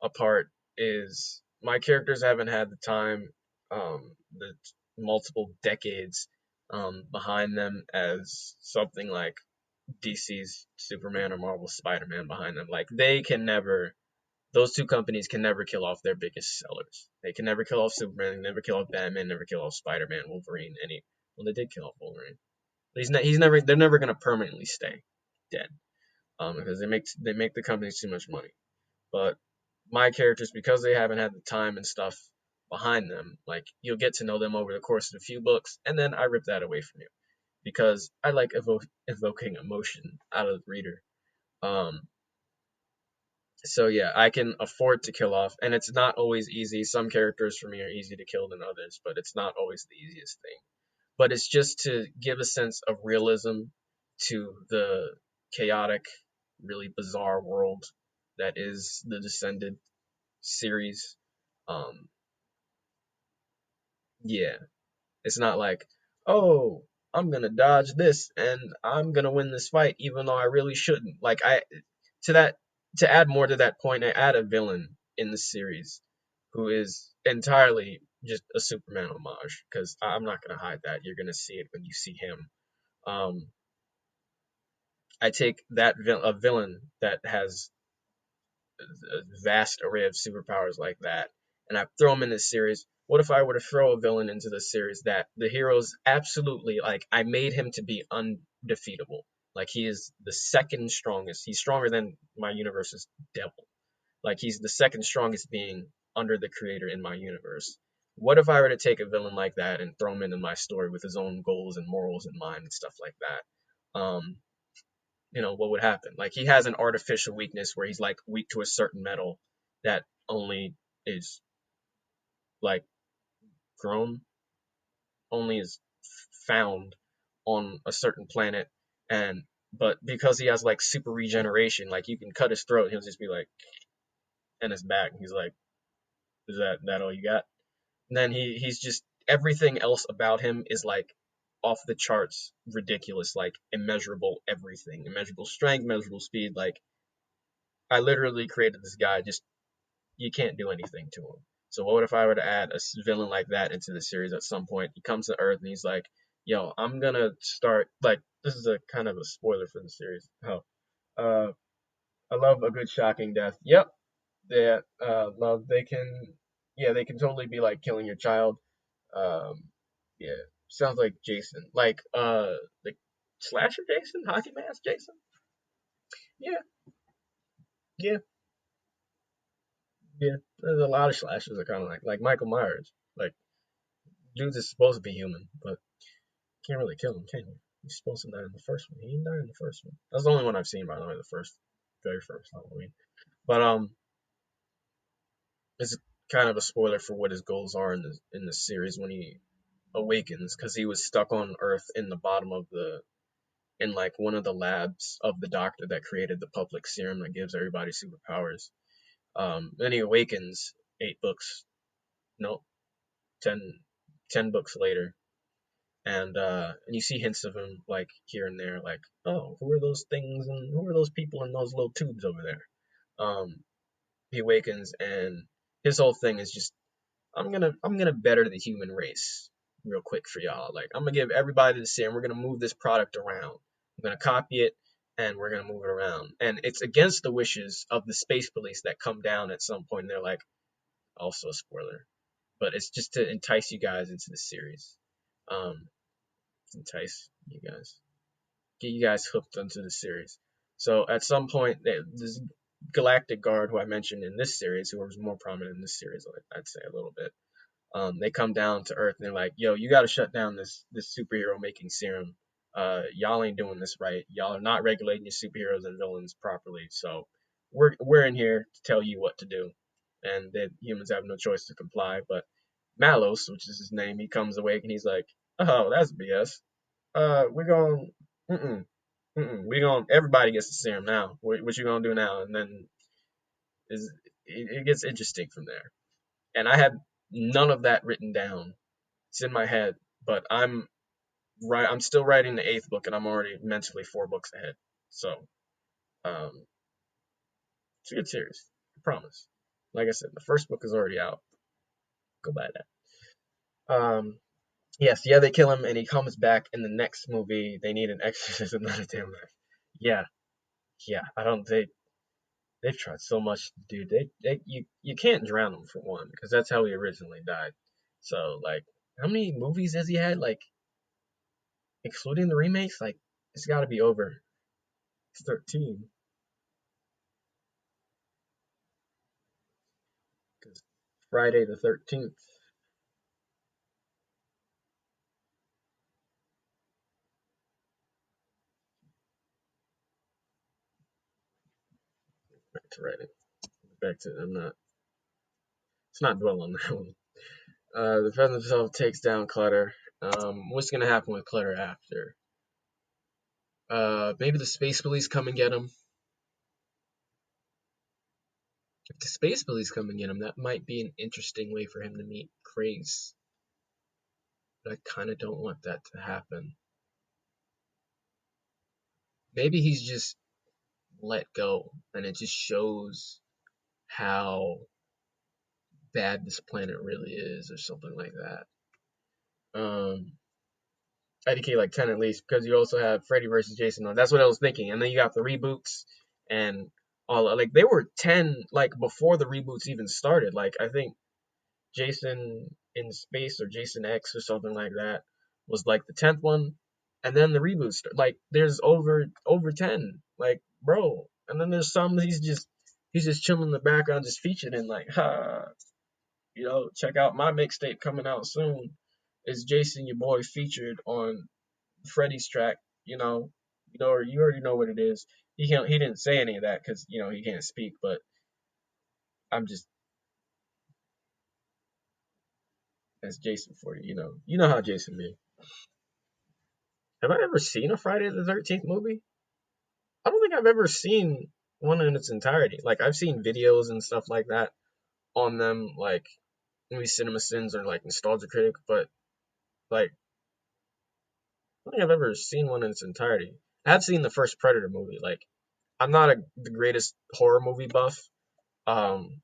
Speaker 1: apart is my characters haven't had the time, the multiple decades behind them as something like DC's Superman or Marvel's Spider-Man behind them. Like, those two companies can never kill off their biggest sellers. They can never kill off Superman, never kill off Batman, never kill off Spider-Man, Wolverine, any. Well, they did kill off Wolverine. He's never. They're never gonna permanently stay dead. Because they make the companies too much money. But my characters, because they haven't had the time and stuff behind them, like you'll get to know them over the course of a few books, and then I rip that away from you because I like evoking emotion out of the reader. Um, so yeah, I can afford to kill off, and it's not always easy. Some characters for me are easy to kill than others, but it's not always the easiest thing. But it's just to give a sense of realism to the chaotic, really bizarre world that is the Descended series. Um, yeah, it's not like, oh, I'm gonna dodge this and I'm gonna win this fight, even though I really shouldn't. Like to that to add more to that point, I add a villain in the series who is entirely just a Superman homage. Because I'm not gonna hide that. You're gonna see it when you see him. Um, I take a villain that has a vast array of superpowers like that, and I throw him in this series. What if I were to throw a villain into this series that the heroes absolutely like? I made him to be undefeatable. Like he is the second strongest. He's stronger than my universe's devil. Like he's the second strongest being under the creator in my universe. What if I were to take a villain like that and throw him into my story with his own goals and morals in mind and stuff like that? What would happen? Like he has an artificial weakness where he's like weak to a certain metal that only is like grown, only is found on a certain planet, and but because he has like super regeneration, like you can cut his throat, he'll just be like, and it's back. And he's like, is that all you got? And then he's just everything else about him is like off the charts ridiculous, like immeasurable everything, immeasurable strength, immeasurable speed. Like I literally created this guy just you can't do anything to him. So what if I were to add a villain like that into the series at some point? He comes to Earth and he's like, "Yo, I'm gonna start like this is a kind of a spoiler for the series." Oh, uh, I love a good shocking death. Yep, that love they can totally be like killing your child. Um, yeah, sounds like Jason, like the slasher Jason, hockey mask Jason. Yeah, yeah, yeah. There's a lot of slashers that kind of like Michael Myers. Like dude is supposed to be human, but can't really kill him, can you? He's supposed to die in the first one. He didn't die in the first one. That's the only one I've seen, by the way, the very first Halloween. But it's kind of a spoiler for what his goals are in the series when he awakens, because he was stuck on Earth in the bottom of the in like one of the labs of the doctor that created the public serum that gives everybody superpowers. Then he awakens 8 books, no, 10, 10 books later, and you see hints of him like here and there, like, oh, who are those things and who are those people in those little tubes over there? He awakens and his whole thing is just I'm gonna better the human race real quick for y'all. Like I'm gonna give everybody the same. We're gonna move this product around. I'm gonna copy it and we're gonna move it around. And it's against the wishes of the space police that come down at some point. And they're like, also a spoiler, but it's just to entice you guys into the series. Um, entice you guys, get you guys hooked onto the series. So at some point, this Galactic Guard, who I mentioned in this series, who was more prominent in this series, I'd say a little bit. They come down to Earth and they're like, "Yo, you got to shut down this superhero making serum. Y'all ain't doing this right. Y'all are not regulating your superheroes and villains properly. So we're in here to tell you what to do." And the humans have no choice to comply. But Malos, which is his name, he comes awake and he's like, "Oh, that's BS. We're going, mm-mm, we going, everybody gets the serum now. What you gonna do now?" And then is it gets interesting from there. And I had none of that written down. It's in my head, but I'm still writing the 8th book, and I'm already mentally 4 books ahead. So um, it's a good series. I promise. Like I said, the first book is already out. Go buy that. Yes, yeah, they kill him, and he comes back in the next movie. They need an exorcism, not a damn knife. Yeah, yeah. I don't. They've tried so much, dude. You can't drown him for one, because that's how he originally died. So like, how many movies has he had? Like, excluding the remakes, like it's got to be over 13. Because Friday the 13th. to writing. Back to I'm not. Let's not dwell on that one. The president himself takes down Clutter. What's gonna happen with Clutter after? Maybe the space police come and get him. If the space police come and get him, that might be an interesting way for him to meet Craze. But I kind of don't want that to happen. Maybe he's just let go, and it just shows how bad this planet really is, or something like that. IDK like 10 at least, because you also have Freddy versus Jason. That's what I was thinking. And then you got the reboots and all like they were 10 like before the reboots even started. Like I think Jason in Space or Jason X or something like that was like the 10th one, and then the reboots like there's over 10. Like bro, and then there's some he's just chilling in the background just featured in like check out my mixtape coming out soon. Is Jason your boy featured on Freddie's track? You already know what it is. He didn't say any of that because he can't speak. But I'm just that's Jason for you. You know how Jason be. Have I ever seen a Friday the 13th movie? I don't think I've ever seen one in its entirety. Like I've seen videos and stuff like that on them, like maybe Cinema Sins or like Nostalgia Critic, but like I don't think I've ever seen one in its entirety. I have seen the first Predator movie. Like I'm not the greatest horror movie buff, um,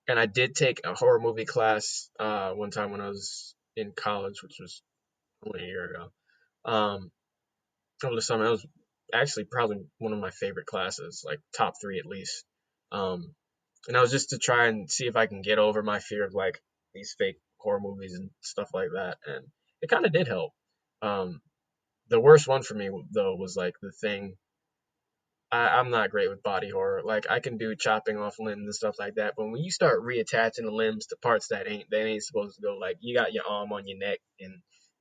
Speaker 1: and I did take a horror movie class one time when I was in college, which was only a year ago. Um, over the summer, it was actually probably one of my favorite classes, like top three at least. Um, and I was just to try and see if I can get over my fear of like these fake horror movies and stuff like that, and it kind of did help. Um, the worst one for me though was like The Thing. I'm not great with body horror. Like I can do chopping off limbs and stuff like that, but when you start reattaching the limbs to parts that ain't supposed to go, like you got your arm on your neck and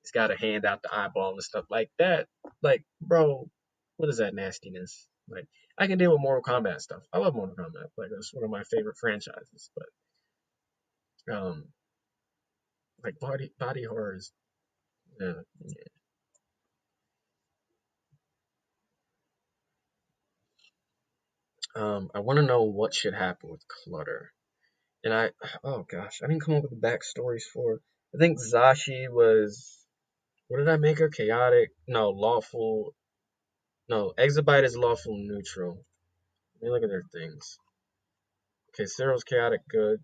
Speaker 1: it's got a hand out the eyeball and stuff like that, like bro, what is that nastiness? Like I can deal with Mortal Kombat stuff. I love Mortal Kombat. Like that's one of my favorite franchises. But like body horror is yeah. I want to know what should happen with Clutter. And oh gosh, I didn't come up with the backstories for. I think Zashi was. What did I make her? Chaotic? No, lawful. No, Exabyte is lawful neutral. Let me look at their things. Okay, Cyril's chaotic good.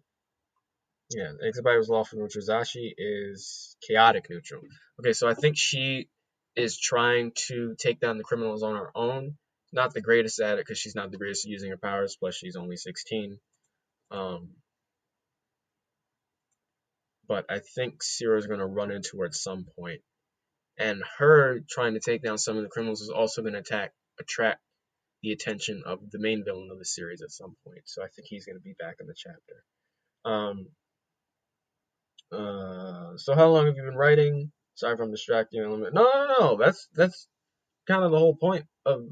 Speaker 1: Yeah, Exabyte was lawful neutral. Zashi is chaotic neutral. Okay, so I think she is trying to take down the criminals on her own. Not the greatest at it because she's not the greatest at using her powers. Plus, she's only 16. Um, but I think Ciro's going to run into her at some point, and her trying to take down some of the criminals is also going to attract the attention of the main villain of the series at some point. So I think he's going to be back in the chapter. Um, so how long have you been writing? Sorry if I'm distracting you. No. That's kind of the whole point of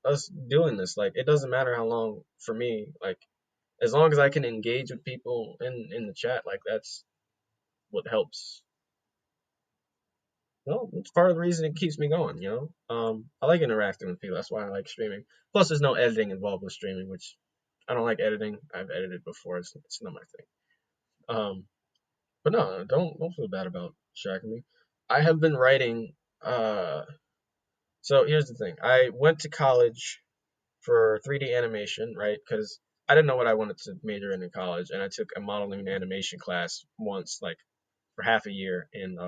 Speaker 1: us doing this. Like it doesn't matter how long for me. Like as long as I can engage with people in the chat, like that's what helps. Well, it's part of the reason it keeps me going. I like interacting with people. That's why I like streaming. Plus, there's no editing involved with streaming, which I don't like editing. I've edited before. It's not my thing. But no, don't feel bad about distracting me. I have been writing. So here's the thing. I went to college for 3D animation, right? Because I didn't know what I wanted to major in college, and I took a modeling and animation class once, like for half a year in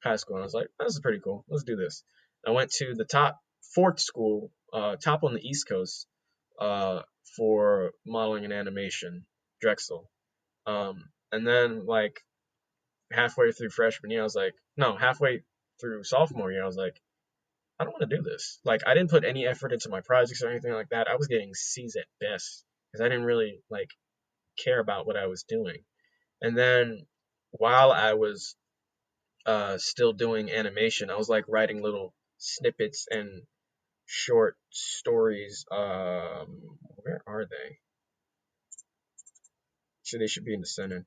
Speaker 1: high school, and I was like, this is pretty cool. Let's do this. I went to the top fourth school, top on the East Coast, for modeling and animation, Drexel. And then like halfway through freshman year, I was like, no, halfway through sophomore year, I was like, I don't want to do this. Like, I didn't put any effort into my projects or anything like that. I was getting C's at best because I didn't really like care about what I was doing. And then while I was still doing animation, I was like writing little snippets and short stories. Where are they? Actually, they should be in the center.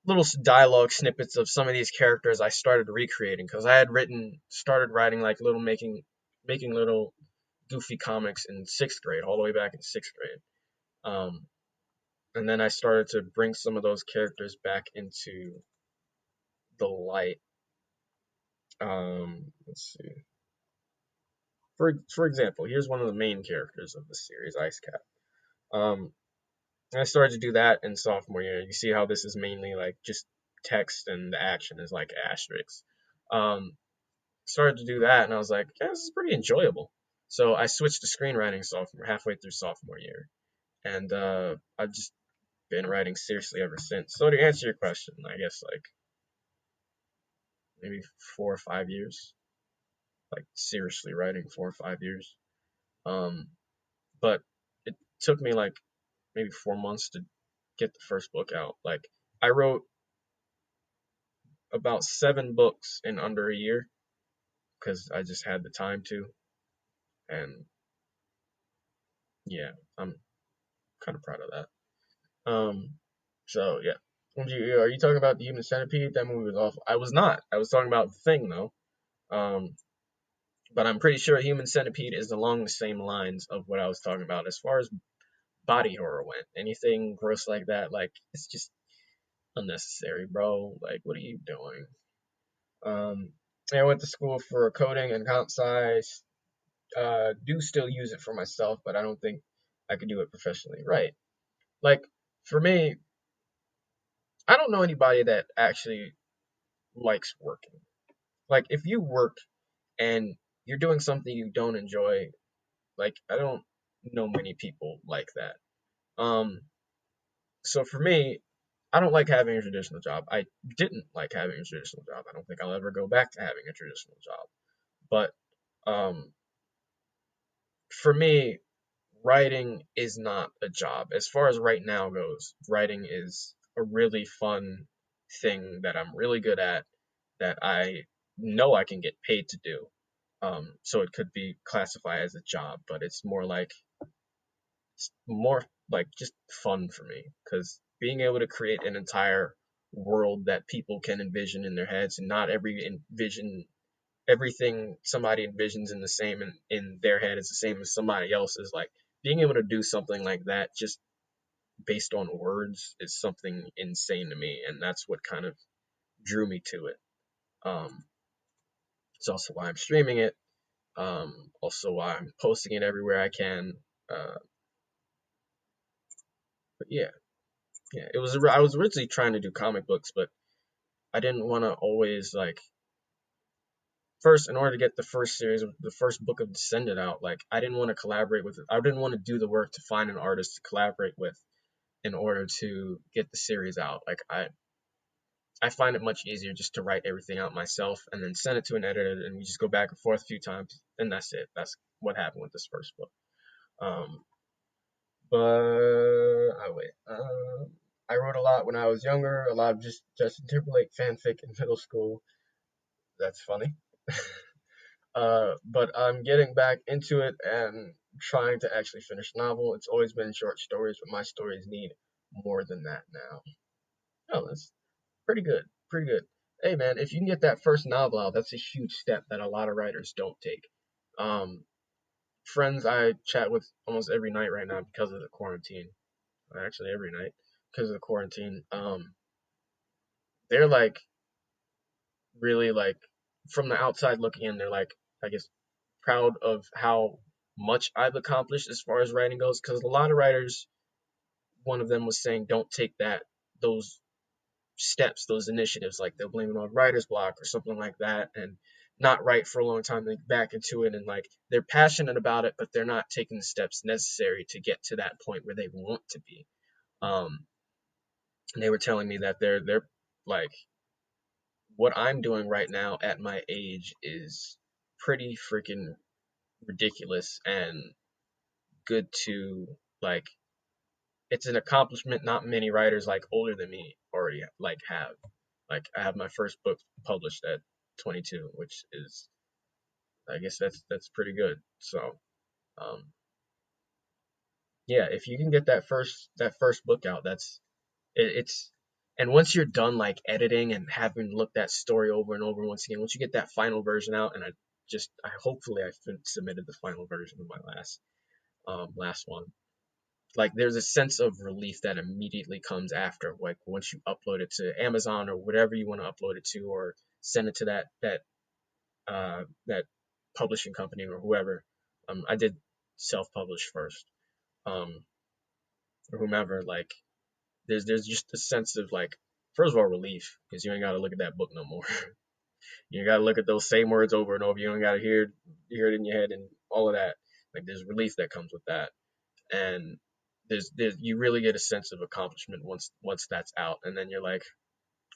Speaker 1: Little dialogue snippets of some of these characters I started recreating because I had started writing like making little goofy comics in sixth grade, all the way back in sixth grade. Um, and then I started to bring some of those characters back into the light. Let's see. For example, here's one of the main characters of the series, Ice Cap. Um, and I started to do that in sophomore year. You see how this is mainly like just text and the action is like asterisks. Um, Started to do that, and I was like, yeah, this is pretty enjoyable. So I switched to screenwriting halfway through sophomore year, and I've just been writing seriously ever since. So to answer your question, I guess like maybe 4 or 5 years, like seriously writing 4 or 5 years. Um, but it took me like maybe 4 months to get the first book out. Like I wrote about 7 books in under a year because I just had the time to, and yeah, I'm kind of proud of that. So yeah. Are you talking about the Human Centipede? That movie was awful. I was not. I was talking about the Thing though. Um, but I'm pretty sure Human Centipede is along the same lines of what I was talking about as far as body horror went. Anything gross like that, like it's just unnecessary, bro. Like, what are you doing? Um, I went to school for coding and comp sci. Do still use it for myself, but I don't think I could do it professionally. Right? Like for me, I don't know anybody that actually likes working. Like if you work and you're doing something you don't enjoy, like I don't know many people like that. Um, so for me, I don't like having a traditional job. I didn't like having a traditional job. I don't think I'll ever go back to having a traditional job. But um, for me, writing is not a job. As far as right now goes, writing is a really fun thing that I'm really good at that I know I can get paid to do. So it could be classified as a job, but it's more like just fun for me because being able to create an entire world that people can envision in their heads and not everything somebody envisions in the same in their head is the same as somebody else's. Like being able to do something like that just based on words is something insane to me, and that's what kind of drew me to it. Um, it's also why I'm streaming it. Also why I'm posting it everywhere I can. Uh, but yeah, yeah. I was originally trying to do comic books, but I didn't want to always like first in order to get the first book of Descended out. Like I didn't want to collaborate with. I didn't want to do the work to find an artist to collaborate with in order to get the series out. Like I find it much easier just to write everything out myself and then send it to an editor, and we just go back and forth a few times, and that's it. That's what happened with this first book. Um, but I wrote a lot when I was younger, a lot of just Justin Timberlake fanfic in middle school. That's funny. But I'm getting back into it and trying to actually finish a novel. It's always been short stories, but my stories need more than that now. Oh, that's pretty good. Pretty good. Hey man, if you can get that first novel out, that's a huge step that a lot of writers don't take. Um, Friends I chat with almost every night right now because of the quarantine. Actually, every night because of the quarantine. They're like really like from the outside looking in, they're like I guess proud of how much I've accomplished as far as writing goes. Because a lot of writers, one of them was saying, don't take those steps, those initiatives, like they'll blame it on writer's block or something like that, and not write for a long time, then back into it, and like they're passionate about it, but they're not taking the steps necessary to get to that point where they want to be. Um, and they were telling me that they're like what I'm doing right now at my age is pretty freaking ridiculous and good to like it's an accomplishment not many writers like older than me already like have. Like I have my first book published at 22, which is I guess that's pretty good. So um, yeah, if you can get that first book out, that's It's and once you're done like editing and having looked that story over and over once again, once you get that final version out, and I hopefully I submitted the final version of my last one. Like there's a sense of relief that immediately comes after, like once you upload it to Amazon or whatever you want to upload it to, or send it to that publishing company or whoever. I did self-publish first, um, or whomever. Like there's just a sense of like, first of all, relief because you ain't got to look at that book no more. You got to look at those same words over and over. You don't got to hear it in your head and all of that. Like there's relief that comes with that, and there's you really get a sense of accomplishment once that's out, and then you're like,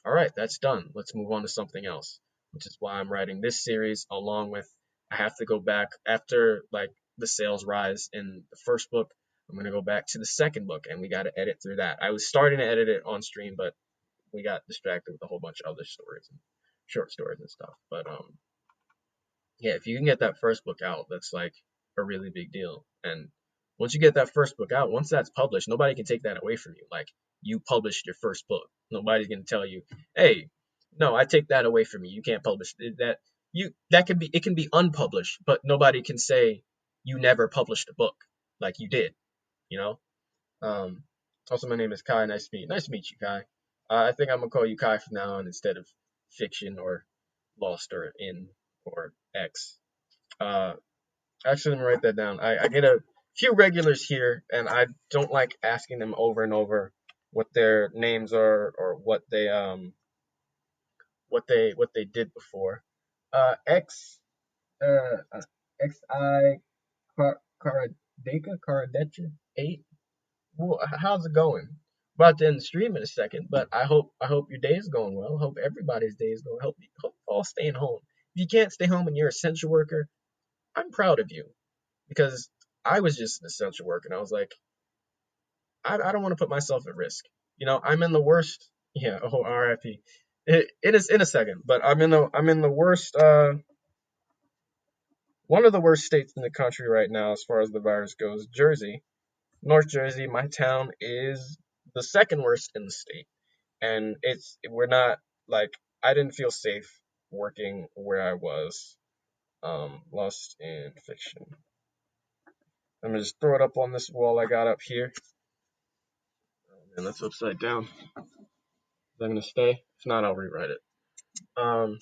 Speaker 1: all right, that's done. Let's move on to something else, which is why I'm writing this series along with I have to go back after like the sales rise in the first book. I'm going to go back to the second book and we got to edit through that. I was starting to edit it on stream, but we got distracted with a whole bunch of other stories and short stories and stuff. But yeah, if you can get that first book out, that's like a really big deal. And once you get that first book out, once that's published, nobody can take that away from you. Like you published your first book. Nobody's gonna tell you, hey, no, I take that away from you. You can't publish that. That can be it can be unpublished, but nobody can say you never published a book like you did. You know. Um, Also, my name is Kai. Nice to meet you, Kai. I think I'm gonna call you Kai from now on instead of fiction or lost or in or X. Uh, Actually, let me write that down. I get a few regulars here, and I don't like asking them over and over what their names are or what they did before. X XI Karadeka 8. Well, how's it going? About to end the stream in a second, but I hope your day is going well. I hope everybody's day is going. Hope all staying home. If you can't stay home and you're an essential worker, I'm proud of you because I was just an essential worker and I was like, I don't want to put myself at risk. I'm in the worst. Yeah. Oh, RIP. It is in a second, but I'm in the worst. One of the worst states in the country right now as far as the virus goes. Jersey, North Jersey. My town is the second worst in the state, and we're not like I didn't feel safe working where I was. Lost in fiction. I'm gonna just throw it up on this wall I got up here. And that's upside down. Is that gonna stay? If not, I'll rewrite it. Um.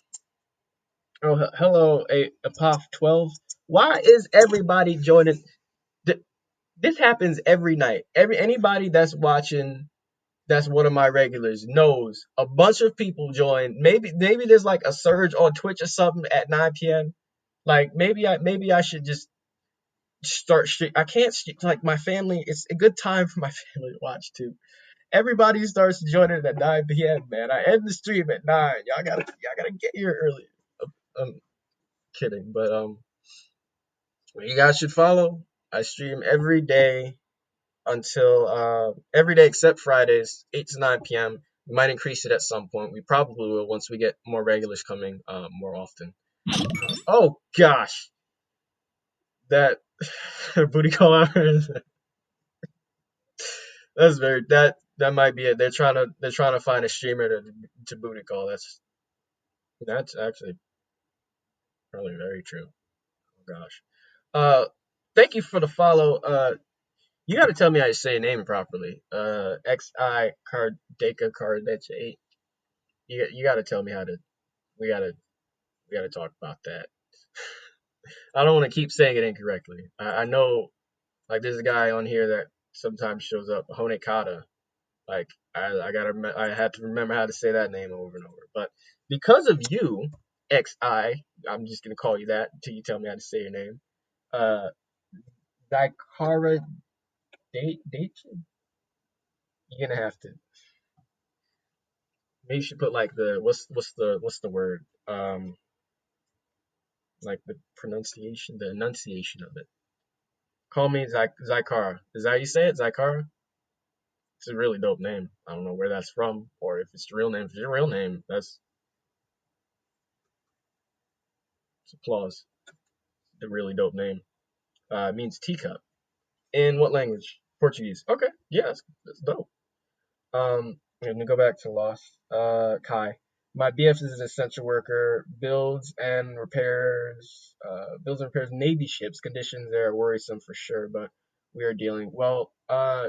Speaker 1: Oh, hello, a Apoth 12. Why is everybody joining? This happens every night. Anybody that's watching, that's one of my regulars, knows a bunch of people join. Maybe there's like a surge on Twitch or something at 9 p.m. Like maybe I should just start stream. I can't like my family. It's a good time for my family to watch too. Everybody starts joining at 9 p.m. Man, I end the stream at 9. Y'all gotta get here early. I'm kidding, but you guys should follow. I stream every day except Fridays, 8 to 9 p.m. We might increase it at some point. We probably will once we get more regulars coming more often. Oh gosh, that booty call out. That's that might be it. They're trying to find a streamer to booty call. That's actually probably very true. Oh gosh. Thank you for the follow. You got to tell me how you say your name properly. XI Cardeka 8. You got to tell me how to. We gotta talk about that. I don't want to keep saying it incorrectly. I know, like there's a guy on here that sometimes shows up, Honekata. Like I had to remember how to say that name over and over. But because of you, I'm just gonna call you that until you tell me how to say your name. Uh, Dikara date. You're gonna have to. Maybe you should put like what's the word? Like the enunciation of it. Call me Zykara. Is that how you say it? Zykara? It's a really dope name. I don't know where that's from or if it's the real name. If it's your real name, that's applause. It's a really dope name. It means teacup. In what language? Portuguese. Okay, yeah, that's dope. Let me go back to Lost. Kai. My BF is an essential worker. Builds and repairs Navy ships. Conditions there are worrisome for sure, but we are dealing. Well,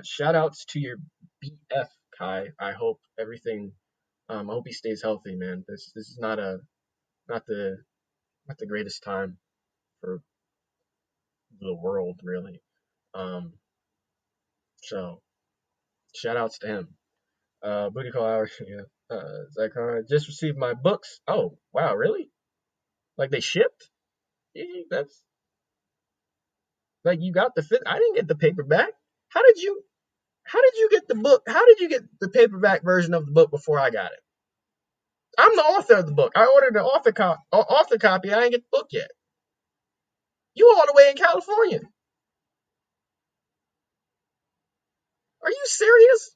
Speaker 1: shout outs to your BF, Kai. I hope everything. I hope he stays healthy, man. This is not the not the greatest time for the world, really. Um, so shout outs to him. Booty call hour. Yeah. Zycon just received my books. Oh, wow, really? Like they shipped? That's like you got the fit. I didn't get the paperback. How did you? How did you get the book? How did you get the paperback version of the book before I got it? I'm the author of the book. I ordered an author copy. I ain't get the book yet. You all the way in California? Are you serious?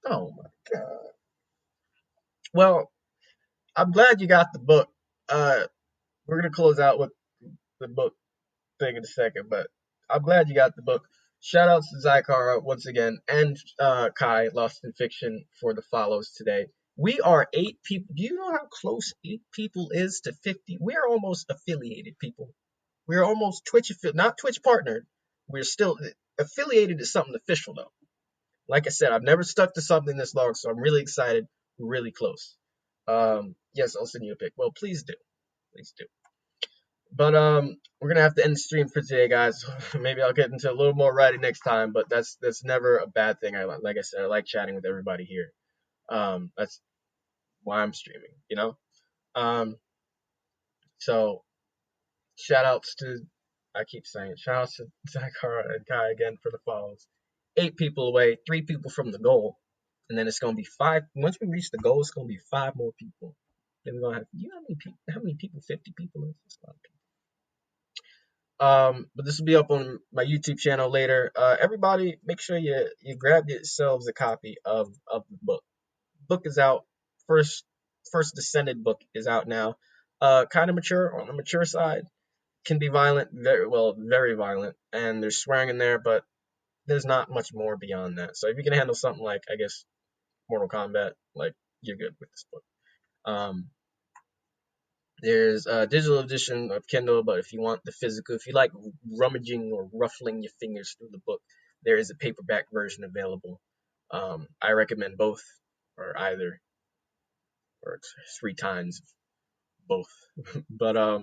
Speaker 1: Oh my god. Well, I'm glad you got the book. We're gonna close out with the book thing in a second, but I'm glad you got the book. Shout outs to Zykara once again and Kai, Lost in Fiction, for the follows today. We are 8 people. Do you know how close 8 people is to 50? We are almost affiliated, people. We are almost not Twitch partnered. We're still affiliated to something official, though. Like I said, I've never stuck to something this long, so I'm really excited. We're really close. Yes, I'll send you a pic. Well, please do. Please do. But we're gonna have to end the stream for today, guys. Maybe I'll get into a little more writing next time, but that's never a bad thing. Like I said, I like chatting with everybody here. That's why I'm streaming, you know. Um, so shout outs to I keep saying it. Shout outs to Zachara and Kai again for the follows. 8 people away, 3 people from the goal, and then it's gonna be 5. Once we reach the goal, it's gonna be 5 more people. Then we're gonna have. You know how many people? How many people? 50 people is. That's a lot of people. But this will be up on my YouTube channel later. Everybody, make sure you grab yourselves a copy of the book. Book is out. First Descended book is out now. Kind of mature on the mature side. Can be violent, very violent, and there's swearing in there, but there's not much more beyond that. So if you can handle something like I guess Mortal Kombat, like you're good with this book. Um, There's a digital edition of Kindle, but if you want the physical, if you like rummaging or ruffling your fingers through the book, there is a paperback version available. I recommend both, or either, or 3 times both. But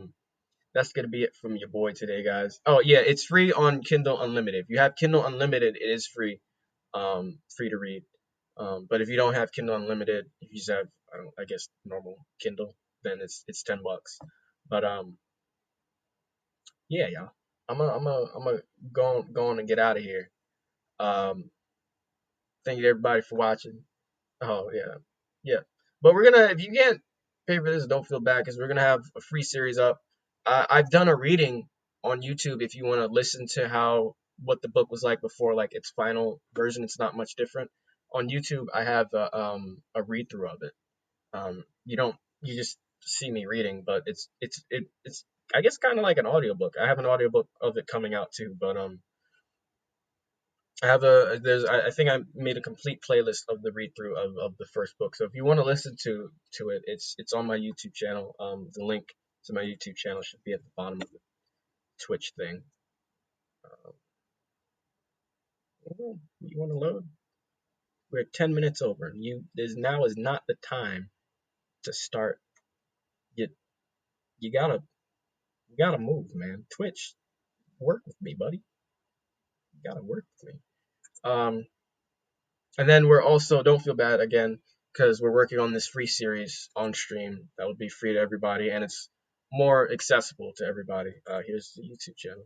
Speaker 1: that's gonna be it from your boy today, guys. Oh yeah, it's free on Kindle Unlimited. If you have Kindle Unlimited, it is free, free to read. But if you don't have Kindle Unlimited, if you just have, I guess, normal Kindle, then it's $10. But yeah, y'all. I'm a go on and get out of here. Um, thank you to everybody for watching. Oh yeah, yeah. But we're gonna, if you can't pay for this, don't feel bad because we're gonna have a free series up. I've done a reading on YouTube if you want to listen to how what the book was like before, like its final version. It's not much different. On YouTube, I have a read through of it. You don't you just see me reading, but it's I guess kind of like an audiobook. I have an audiobook of it coming out too, but I have I think I made a complete playlist of the read through of the first book. So if you want to listen to it, it's on my YouTube channel. The link to my YouTube channel should be at the bottom of the Twitch thing. You want to load? We're 10 minutes over. Now is not the time to start. You you gotta move, man. Twitch, work with me, buddy. You gotta work with me. And then we're also, don't feel bad again, because we're working on this free series on stream that will be free to everybody, and it's more accessible to everybody. Here's the YouTube channel.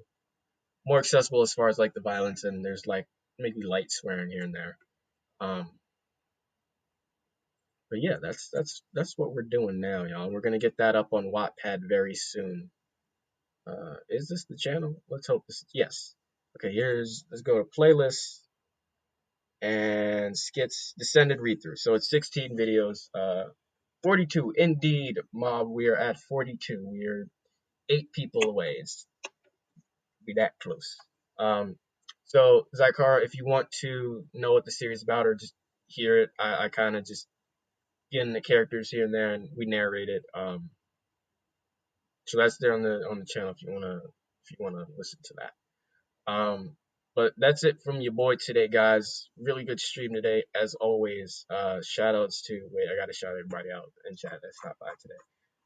Speaker 1: More accessible as far as like the violence, and there's like maybe light swearing here and there. Um, but yeah, that's what we're doing now, y'all. We're gonna get that up on Wattpad very soon. Is this the channel? Let's hope this. Yes. Okay, let's go to playlists and skits descended read through. So it's 16 videos. 42 indeed, mob. We are at 42. We are 8 people away. It's be that close. Um, so Zykar, if you want to know what the series is about, or just hear it. I kind of just get in the characters here and there, and we narrate it. So that's there on the channel if you wanna listen to that. But that's it from your boy today, guys. Really good stream today, as always. Shout outs to wait, I gotta shout everybody out in chat that stopped by today.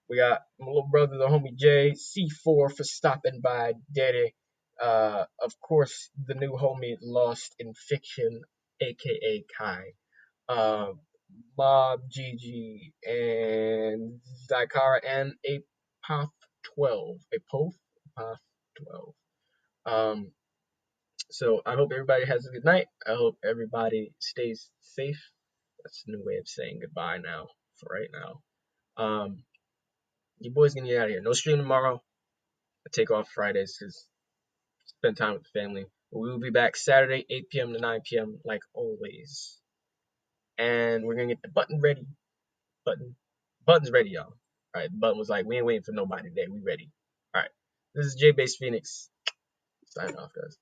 Speaker 1: We got my little brother, the homie Jay, C4 for stopping by, Daddy. Of course, the new homie Lost in Fiction, aka Kai. Uh, Bob, Gigi, and Zykara, and Apoth 12. Apoth 12. Um, so I hope everybody has a good night. I hope everybody stays safe. That's a new way of saying goodbye now, for right now. Your boy's gonna get out of here. No stream tomorrow. I take off Fridays because spend time with the family. But we will be back Saturday, 8 p.m. to 9 p.m. like always. And we're gonna get the button ready. Button's ready, y'all. All right, the button was like, we ain't waiting for nobody today. We ready. All right, this is J Base Phoenix. Signing off, guys.